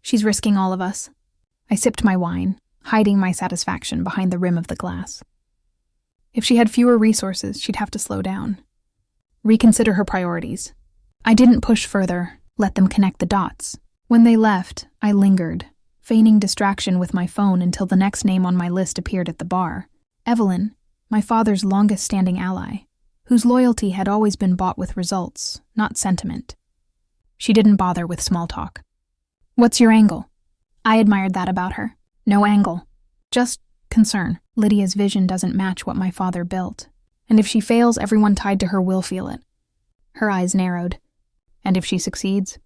She's risking all of us. I sipped my wine, hiding my satisfaction behind the rim of the glass. If she had fewer resources, she'd have to slow down. Reconsider her priorities. I didn't push further, let them connect the dots. When they left, I lingered, feigning distraction with my phone until the next name on my list appeared at the bar. Evelyn, my father's longest-standing ally, whose loyalty had always been bought with results, not sentiment. She didn't bother with small talk. What's your angle? I admired that about her. No angle. Just concern. Lydia's vision doesn't match what my father built. And if she fails, everyone tied to her will feel it. Her eyes narrowed. And if she succeeds?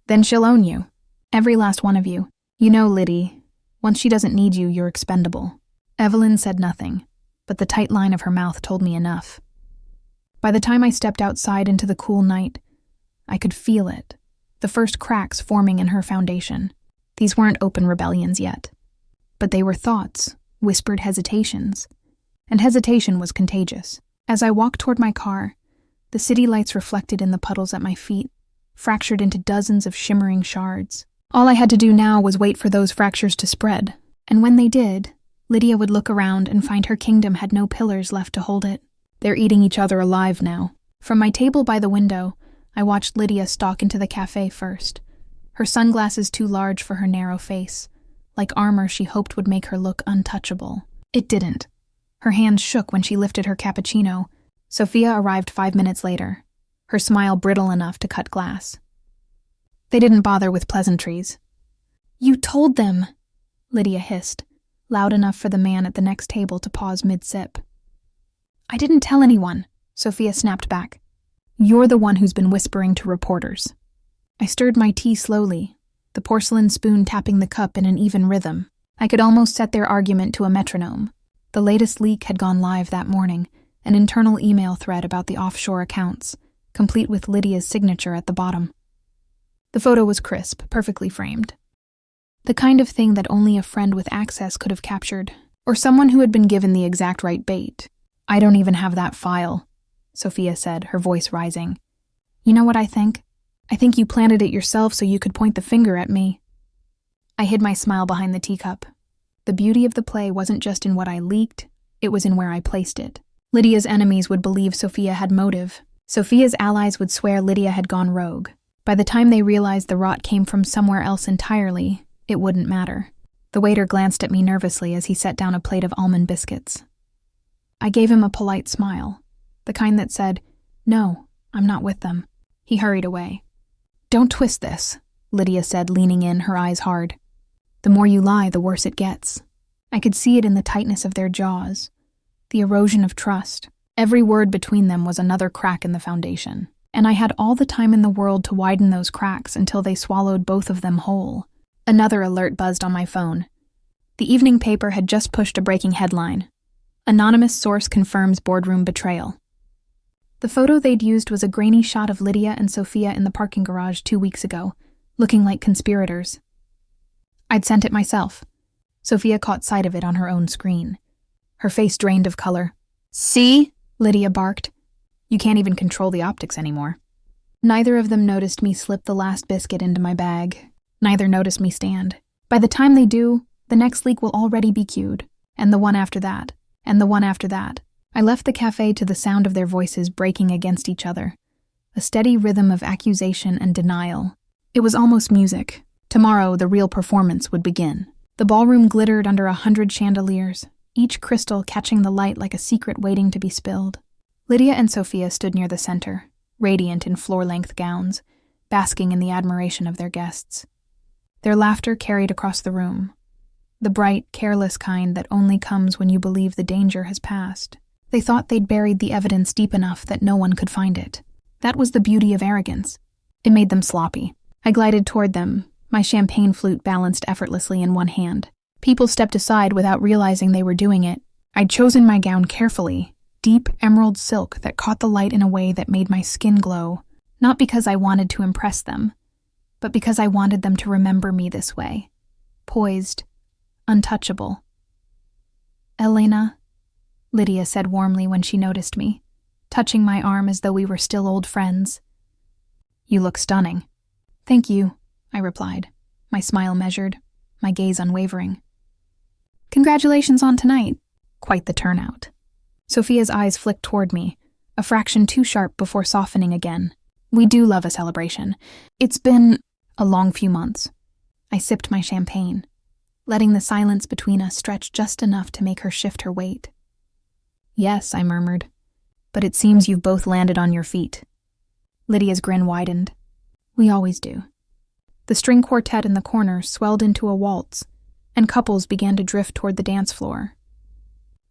Then she'll own you. Every last one of you. You know, Liddy, once she doesn't need you, you're expendable. Evelyn said nothing, but the tight line of her mouth told me enough. By the time I stepped outside into the cool night, I could feel it, the first cracks forming in her foundation. These weren't open rebellions yet, but they were thoughts, whispered hesitations, and hesitation was contagious. As I walked toward my car, the city lights reflected in the puddles at my feet, fractured into dozens of shimmering shards. All I had to do now was wait for those fractures to spread, and when they did, Lydia would look around and find her kingdom had no pillars left to hold it. They're eating each other alive now. From my table by the window, I watched Lydia stalk into the cafe first, her sunglasses too large for her narrow face, like armor she hoped would make her look untouchable. It didn't. Her hands shook when she lifted her cappuccino. Sophia arrived 5 minutes later, her smile brittle enough to cut glass. They didn't bother with pleasantries. You told them, Lydia hissed, loud enough for the man at the next table to pause mid-sip. I didn't tell anyone, Sophia snapped back. You're the one who's been whispering to reporters. I stirred my tea slowly, the porcelain spoon tapping the cup in an even rhythm. I could almost set their argument to a metronome. The latest leak had gone live that morning, an internal email thread about the offshore accounts, complete with Lydia's signature at the bottom. The photo was crisp, perfectly framed. The kind of thing that only a friend with access could have captured, or someone who had been given the exact right bait. I don't even have that file, Sophia said, her voice rising. You know what I think? I think you planted it yourself so you could point the finger at me. I hid my smile behind the teacup. The beauty of the play wasn't just in what I leaked, it was in where I placed it. Lydia's enemies would believe Sophia had motive. Sophia's allies would swear Lydia had gone rogue. By the time they realized the rot came from somewhere else entirely, it wouldn't matter. The waiter glanced at me nervously as he set down a plate of almond biscuits. I gave him a polite smile, the kind that said, "No, I'm not with them." He hurried away. Don't twist this, Lydia said, leaning in, her eyes hard. The more you lie, the worse it gets. I could see it in the tightness of their jaws, the erosion of trust. Every word between them was another crack in the foundation, and I had all the time in the world to widen those cracks until they swallowed both of them whole. Another alert buzzed on my phone. The evening paper had just pushed a breaking headline. Anonymous source confirms boardroom betrayal. The photo they'd used was a grainy shot of Lydia and Sophia in the parking garage 2 weeks ago, looking like conspirators. I'd sent it myself. Sophia caught sight of it on her own screen. Her face drained of color. "See?" Lydia barked. "You can't even control the optics anymore." Neither of them noticed me slip the last biscuit into my bag. Neither noticed me stand. By the time they do, the next leak will already be queued, and the one after that, and the one after that. I left the cafe to the sound of their voices breaking against each other, a steady rhythm of accusation and denial. It was almost music. Tomorrow, the real performance would begin. The ballroom glittered under 100 chandeliers, each crystal catching the light like a secret waiting to be spilled. Lydia and Sophia stood near the center, radiant in floor-length gowns, basking in the admiration of their guests. Their laughter carried across the room, the bright, careless kind that only comes when you believe the danger has passed. They thought they'd buried the evidence deep enough that no one could find it. That was the beauty of arrogance. It made them sloppy. I glided toward them, my champagne flute balanced effortlessly in one hand. People stepped aside without realizing they were doing it. I'd chosen my gown carefully, deep emerald silk that caught the light in a way that made my skin glow, not because I wanted to impress them, but because I wanted them to remember me this way, poised, untouchable. "Elena," Lydia said warmly when she noticed me, touching my arm as though we were still old friends. "You look stunning." "Thank you," I replied, my smile measured, my gaze unwavering. "Congratulations on tonight." Quite the turnout. Sophia's eyes flicked toward me, a fraction too sharp before softening again. "We do love a celebration. It's been a long few months." I sipped my champagne, letting the silence between us stretch just enough to make her shift her weight. "Yes," I murmured, "but it seems you've both landed on your feet." Lydia's grin widened. "We always do." The string quartet in the corner swelled into a waltz, and couples began to drift toward the dance floor.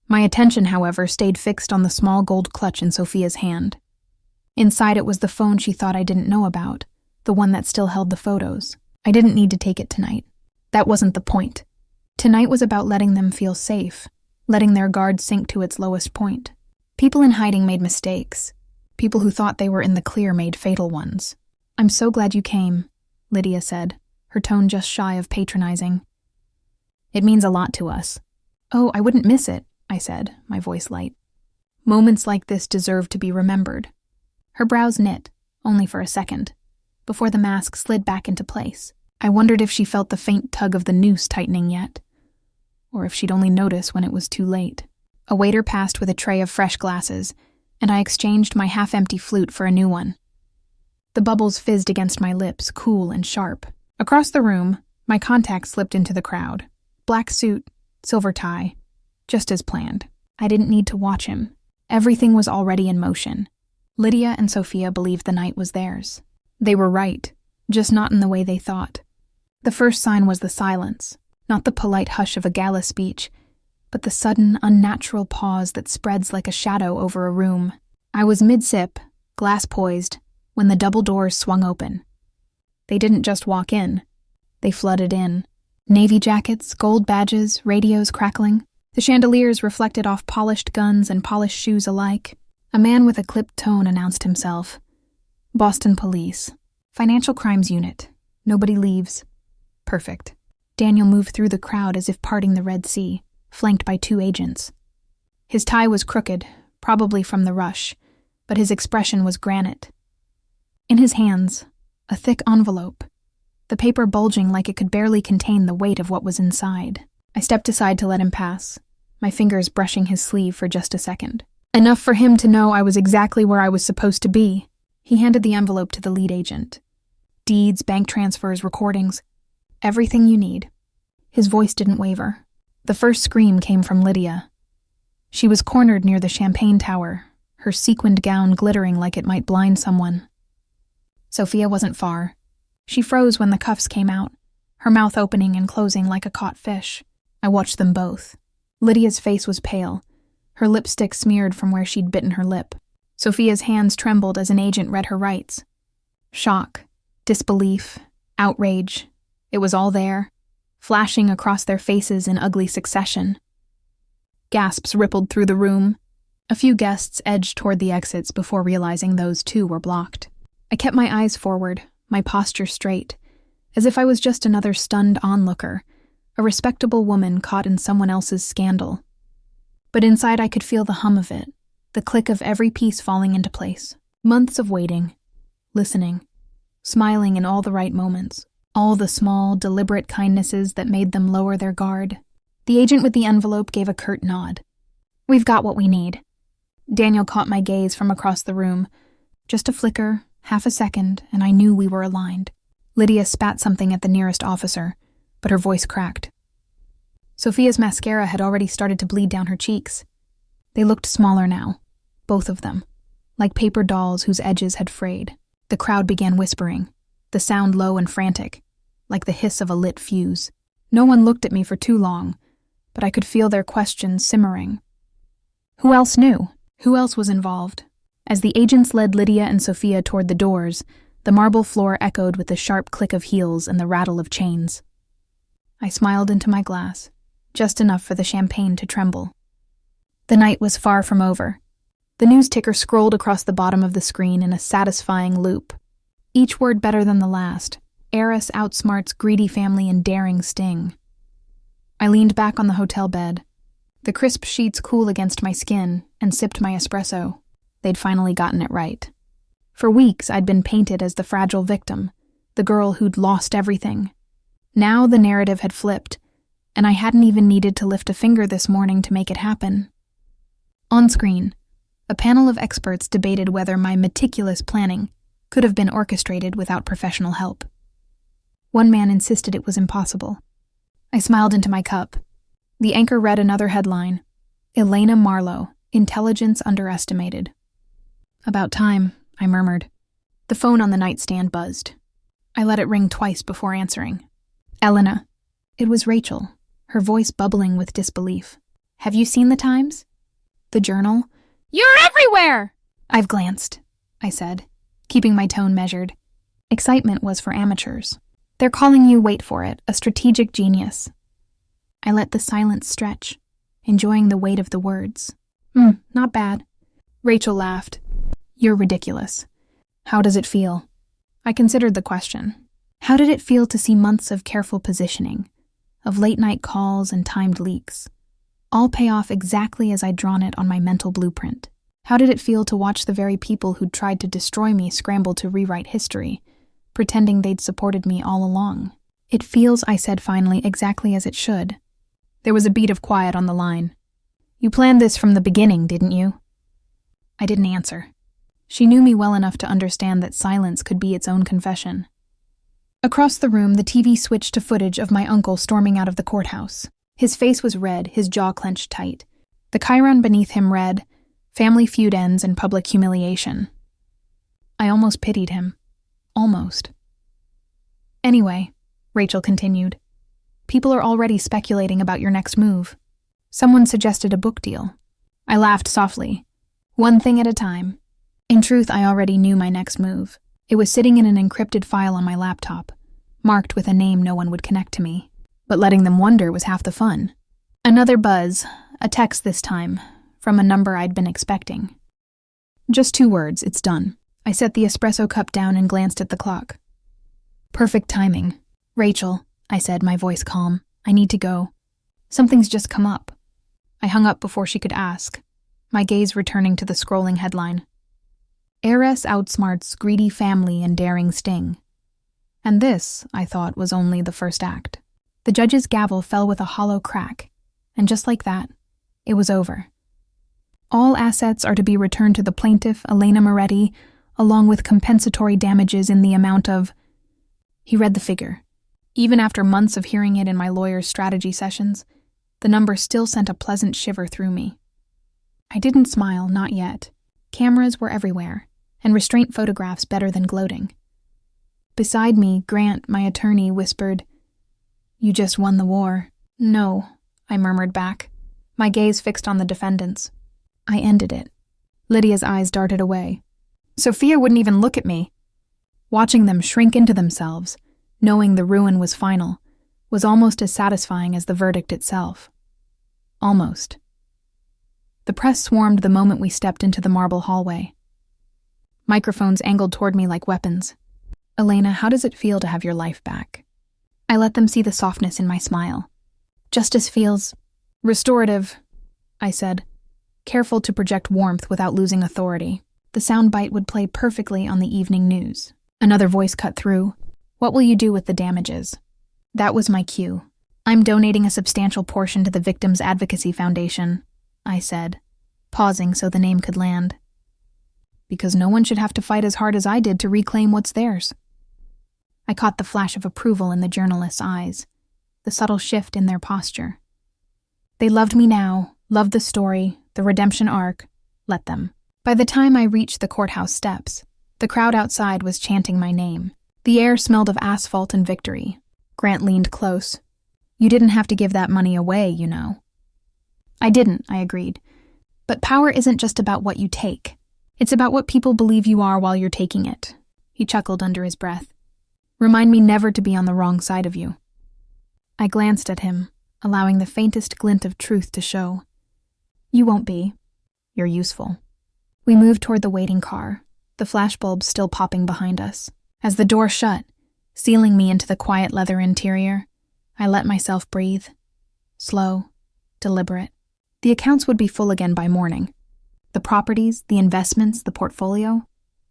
My attention, however, stayed fixed on the small gold clutch in Sophia's hand. Inside it was the phone she thought I didn't know about, the one that still held the photos. I didn't need to take it tonight. That wasn't the point. Tonight was about letting them feel safe, letting their guard sink to its lowest point. People in hiding made mistakes. People who thought they were in the clear made fatal ones. "I'm so glad you came," Lydia said, her tone just shy of patronizing. "It means a lot to us." "Oh, I wouldn't miss it," I said, my voice light. Moments like this deserve to be remembered. Her brows knit, only for a second, before the mask slid back into place. I wondered if she felt the faint tug of the noose tightening yet, or if she'd only notice when it was too late. A waiter passed with a tray of fresh glasses, and I exchanged my half-empty flute for a new one. The bubbles fizzed against my lips, cool and sharp. Across the room, my contact slipped into the crowd. Black suit, silver tie, just as planned. I didn't need to watch him. Everything was already in motion. Lydia and Sophia believed the night was theirs. They were right, just not in the way they thought. The first sign was the silence, not the polite hush of a gala speech, but the sudden, unnatural pause that spreads like a shadow over a room. I was mid-sip, glass poised, when the double doors swung open. They didn't just walk in. They flooded in. Navy jackets, gold badges, radios crackling. The chandeliers reflected off polished guns and polished shoes alike. A man with a clipped tone announced himself. "Boston Police. Financial Crimes Unit. Nobody leaves." Perfect. Daniel moved through the crowd as if parting the Red Sea, flanked by 2 agents. His tie was crooked, probably from the rush, but his expression was granite. In his hands, a thick envelope, the paper bulging like it could barely contain the weight of what was inside. I stepped aside to let him pass, my fingers brushing his sleeve for just a second. Enough for him to know I was exactly where I was supposed to be. He handed the envelope to the lead agent. "Deeds, bank transfers, recordings. Everything you need." His voice didn't waver. The first scream came from Lydia. She was cornered near the champagne tower, her sequined gown glittering like it might blind someone. Sophia wasn't far, She froze when the cuffs came out, her mouth opening and closing like a caught fish. I watched them both. Lydia's face was pale, her lipstick smeared from where she'd bitten her lip. Sophia's hands trembled as an agent read her rights. Shock, disbelief, outrage. It was all there, flashing across their faces in ugly succession. Gasps rippled through the room. A few guests edged toward the exits before realizing those too were blocked. I kept my eyes forward, my posture straight, as if I was just another stunned onlooker, a respectable woman caught in someone else's scandal. But inside I could feel the hum of it, the click of every piece falling into place. Months of waiting, listening, smiling in all the right moments, all the small, deliberate kindnesses that made them lower their guard. The agent with the envelope gave a curt nod. "We've got what we need." Daniel caught my gaze from across the room. Just a flicker, half a second, and I knew we were aligned. Lydia spat something at the nearest officer, but her voice cracked. Sophia's mascara had already started to bleed down her cheeks. They looked smaller now, both of them, like paper dolls whose edges had frayed. The crowd began whispering, the sound low and frantic, like the hiss of a lit fuse. No one looked at me for too long, but I could feel their questions simmering. Who else knew? Who else was involved? As the agents led Lydia and Sophia toward the doors, the marble floor echoed with the sharp click of heels and the rattle of chains. I smiled into my glass, just enough for the champagne to tremble. The night was far from over. The news ticker scrolled across the bottom of the screen in a satisfying loop. Each word better than the last. Heiress outsmarts greedy family in daring sting. I leaned back on the hotel bed, the crisp sheets cool against my skin, and sipped my espresso. They'd finally gotten it right. For weeks, I'd been painted as the fragile victim, the girl who'd lost everything. Now the narrative had flipped, and I hadn't even needed to lift a finger this morning to make it happen. On screen, a panel of experts debated whether my meticulous planning could have been orchestrated without professional help. One man insisted it was impossible. I smiled into my cup. The anchor read another headline: Elena Marlowe, Intelligence Underestimated. About time, I murmured. The phone on the nightstand buzzed. I let it ring twice before answering. Elena. It was Rachel, her voice bubbling with disbelief. Have you seen the Times? The Journal? You're everywhere! I've glanced, I said, keeping my tone measured. Excitement was for amateurs. They're calling you, wait for it, a strategic genius. I let the silence stretch, enjoying the weight of the words. Not bad. Rachel laughed. You're ridiculous. How does it feel? I considered the question. How did it feel to see months of careful positioning, of late-night calls and timed leaks, all pay off exactly as I'd drawn it on my mental blueprint? How did it feel to watch the very people who'd tried to destroy me scramble to rewrite history, pretending they'd supported me all along? It feels, I said finally, exactly as it should. There was a beat of quiet on the line. You planned this from the beginning, didn't you? I didn't answer. She knew me well enough to understand that silence could be its own confession. Across the room, the TV switched to footage of my uncle storming out of the courthouse. His face was red, his jaw clenched tight. The chyron beneath him read, Family feud ends in public humiliation. I almost pitied him. Almost. Anyway, Rachel continued, people are already speculating about your next move. Someone suggested a book deal. I laughed softly. One thing at a time. In truth, I already knew my next move. It was sitting in an encrypted file on my laptop, marked with a name no one would connect to me. But letting them wonder was half the fun. Another buzz, a text this time, from a number I'd been expecting. Just 2 words, it's done. I set the espresso cup down and glanced at the clock. Perfect timing. Rachel, I said, my voice calm, I need to go. Something's just come up. I hung up before she could ask, my gaze returning to the scrolling headline. Heiress outsmarts greedy family and daring sting. And this, I thought, was only the first act. The judge's gavel fell with a hollow crack, and just like that, it was over. All assets are to be returned to the plaintiff, Elena Moretti, along with compensatory damages in the amount of... He read the figure. Even after months of hearing it in my lawyer's strategy sessions, the number still sent a pleasant shiver through me. I didn't smile, not yet. Cameras were everywhere, and restraint photographs better than gloating. Beside me, Grant, my attorney, whispered, "You just won the war." "No," I murmured back, my gaze fixed on the defendants. "I ended it." Lydia's eyes darted away. Sophia wouldn't even look at me. Watching them shrink into themselves, knowing the ruin was final, was almost as satisfying as the verdict itself. Almost. The press swarmed the moment we stepped into the marble hallway. Microphones angled toward me like weapons. "Elena, how does it feel to have your life back?" I let them see the softness in my smile. "Justice feels restorative," I said, careful to project warmth without losing authority. The soundbite would play perfectly on the evening news. Another voice cut through. "What will you do with the damages?" That was my cue. "I'm donating a substantial portion to the Victims Advocacy Foundation," I said, pausing so the name could land. "Because no one should have to fight as hard as I did to reclaim what's theirs." I caught the flash of approval in the journalists' eyes, the subtle shift in their posture. They loved me now, loved the story, the redemption arc. Let them. By the time I reached the courthouse steps, the crowd outside was chanting my name. The air smelled of asphalt and victory. Grant leaned close. "You didn't have to give that money away, you know." "I didn't," I agreed. "But power isn't just about what you take. It's about what people believe you are while you're taking it." He chuckled under his breath. "Remind me never to be on the wrong side of you." I glanced at him, allowing the faintest glint of truth to show. "You won't be. You're useful." We moved toward the waiting car, the flashbulbs still popping behind us. As the door shut, sealing me into the quiet leather interior, I let myself breathe. Slow, deliberate. The accounts would be full again by morning. The properties, the investments, the portfolio,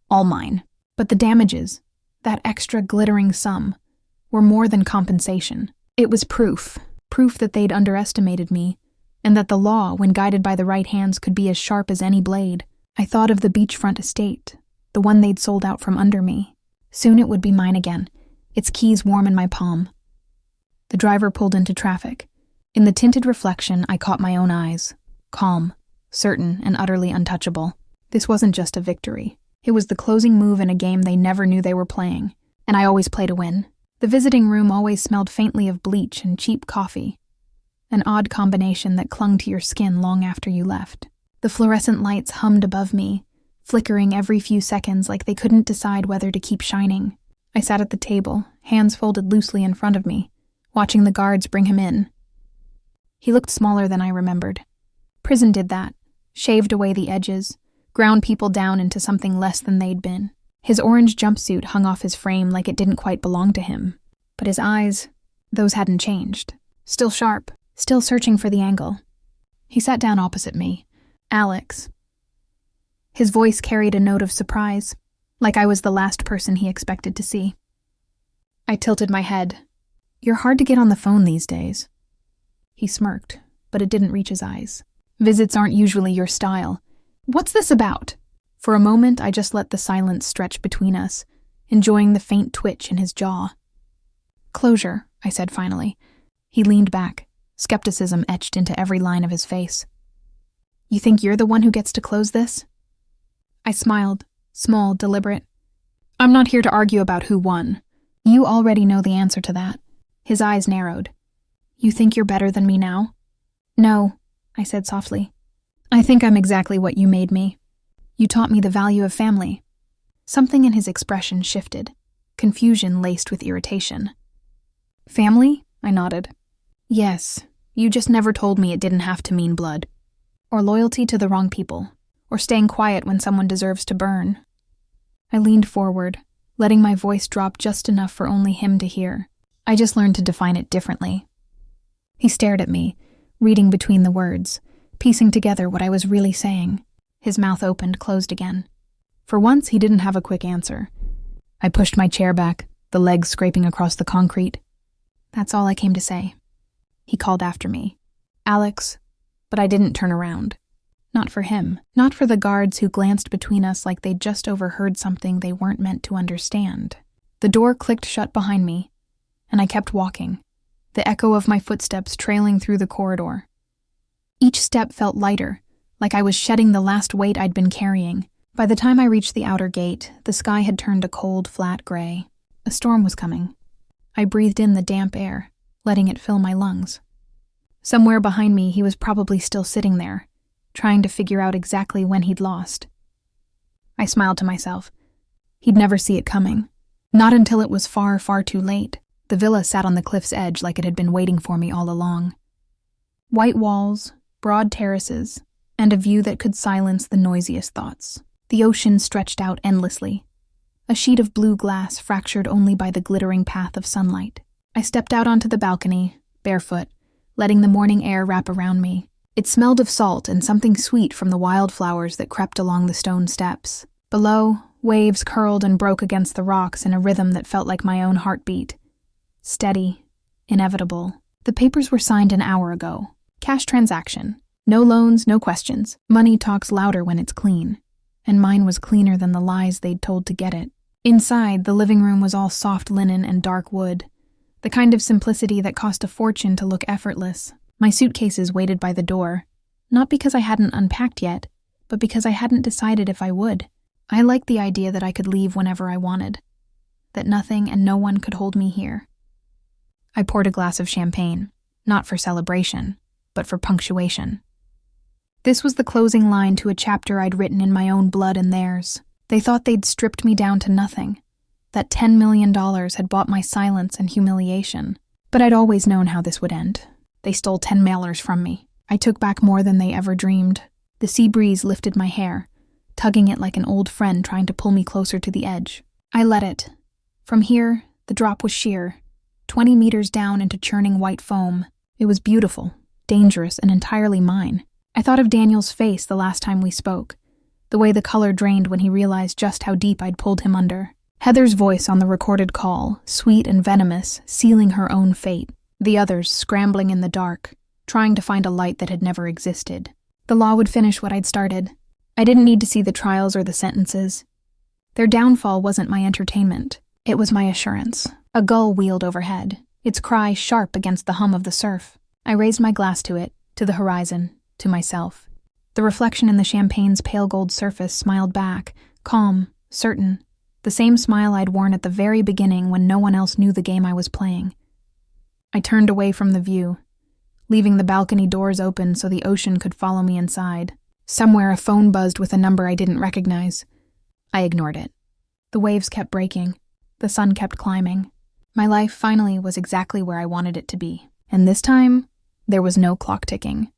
all mine. But the damages, that extra glittering sum, were more than compensation. It was proof that they'd underestimated me, and that the law, when guided by the right hands, could be as sharp as any blade. I thought of the beachfront estate, the one they'd sold out from under me. Soon it would be mine again, its keys warm in my palm. The driver pulled into traffic. In the tinted reflection, I caught my own eyes, calm, certain, and utterly untouchable. This wasn't just a victory. It was the closing move in a game they never knew they were playing, and I always play to win. The visiting room always smelled faintly of bleach and cheap coffee, an odd combination that clung to your skin long after you left. The fluorescent lights hummed above me, flickering every few seconds like they couldn't decide whether to keep shining. I sat at the table, hands folded loosely in front of me, watching the guards bring him in. He looked smaller than I remembered. Prison did that, shaved away the edges, ground people down into something less than they'd been. His orange jumpsuit hung off his frame like it didn't quite belong to him. But his eyes, those hadn't changed. Still sharp, still searching for the angle. He sat down opposite me. "Alex." His voice carried a note of surprise, like I was the last person he expected to see. I tilted my head. "You're hard to get on the phone these days." He smirked, but it didn't reach his eyes. "Visits aren't usually your style. What's this about?" For a moment, I just let the silence stretch between us, enjoying the faint twitch in his jaw. "Closure," I said finally. He leaned back, skepticism etched into every line of his face. "You think you're the one who gets to close this?" I smiled, small, deliberate. "I'm not here to argue about who won. You already know the answer to that." His eyes narrowed. "You think you're better than me now?" "No," I said softly. "I think I'm exactly what you made me. You taught me the value of family." Something in his expression shifted, confusion laced with irritation. "Family?" I nodded. "Yes, you just never told me it didn't have to mean blood. Or loyalty to the wrong people. Or staying quiet when someone deserves to burn." I leaned forward, letting my voice drop just enough for only him to hear. I just learned to define it differently. He stared at me, reading between the words, piecing together what I was really saying. His mouth opened, closed again. For once, he didn't have a quick answer. I pushed my chair back, the legs scraping across the concrete. "That's all I came to say." He called after me. "Alex," but I didn't turn around. Not for him, not for the guards who glanced between us like they'd just overheard something they weren't meant to understand. The door clicked shut behind me, and I kept walking, the echo of my footsteps trailing through the corridor. Each step felt lighter, like I was shedding the last weight I'd been carrying. By the time I reached the outer gate, the sky had turned a cold, flat gray. A storm was coming. I breathed in the damp air, letting it fill my lungs. Somewhere behind me, he was probably still sitting there, trying to figure out exactly when he'd lost. I smiled to myself. He'd never see it coming. Not until it was far, far too late. The villa sat on the cliff's edge like it had been waiting for me all along. White walls, broad terraces, and a view that could silence the noisiest thoughts. The ocean stretched out endlessly, a sheet of blue glass fractured only by the glittering path of sunlight. I stepped out onto the balcony, barefoot, letting the morning air wrap around me. It smelled of salt and something sweet from the wildflowers that crept along the stone steps. Below, waves curled and broke against the rocks in a rhythm that felt like my own heartbeat. Steady, inevitable. The papers were signed an hour ago. Cash transaction. No loans, no questions. Money talks louder when it's clean. And mine was cleaner than the lies they'd told to get it. Inside, the living room was all soft linen and dark wood, the kind of simplicity that cost a fortune to look effortless. My suitcases waited by the door, not because I hadn't unpacked yet, but because I hadn't decided if I would. I liked the idea that I could leave whenever I wanted, that nothing and no one could hold me here. I poured a glass of champagne, not for celebration, but for punctuation. This was the closing line to a chapter I'd written in my own blood and theirs. They thought they'd stripped me down to nothing, that $10 million had bought my silence and humiliation. But I'd always known how this would end. They stole 10 mailers from me. I took back more than they ever dreamed. The sea breeze lifted my hair, tugging it like an old friend trying to pull me closer to the edge. I let it. From here, the drop was sheer, 20 meters down into churning white foam. It was beautiful, dangerous, and entirely mine. I thought of Daniel's face the last time we spoke, the way the color drained when he realized just how deep I'd pulled him under. Heather's voice on the recorded call, sweet and venomous, sealing her own fate. The others scrambling in the dark, trying to find a light that had never existed. The law would finish what I'd started. I didn't need to see the trials or the sentences. Their downfall wasn't my entertainment. It was my assurance. A gull wheeled overhead, its cry sharp against the hum of the surf. I raised my glass to it, to the horizon, to myself. The reflection in the champagne's pale gold surface smiled back, calm, certain, the same smile I'd worn at the very beginning when no one else knew the game I was playing. I turned away from the view, leaving the balcony doors open so the ocean could follow me inside. Somewhere a phone buzzed with a number I didn't recognize. I ignored it. The waves kept breaking. The sun kept climbing. My life finally was exactly where I wanted it to be. And this time, there was no clock ticking.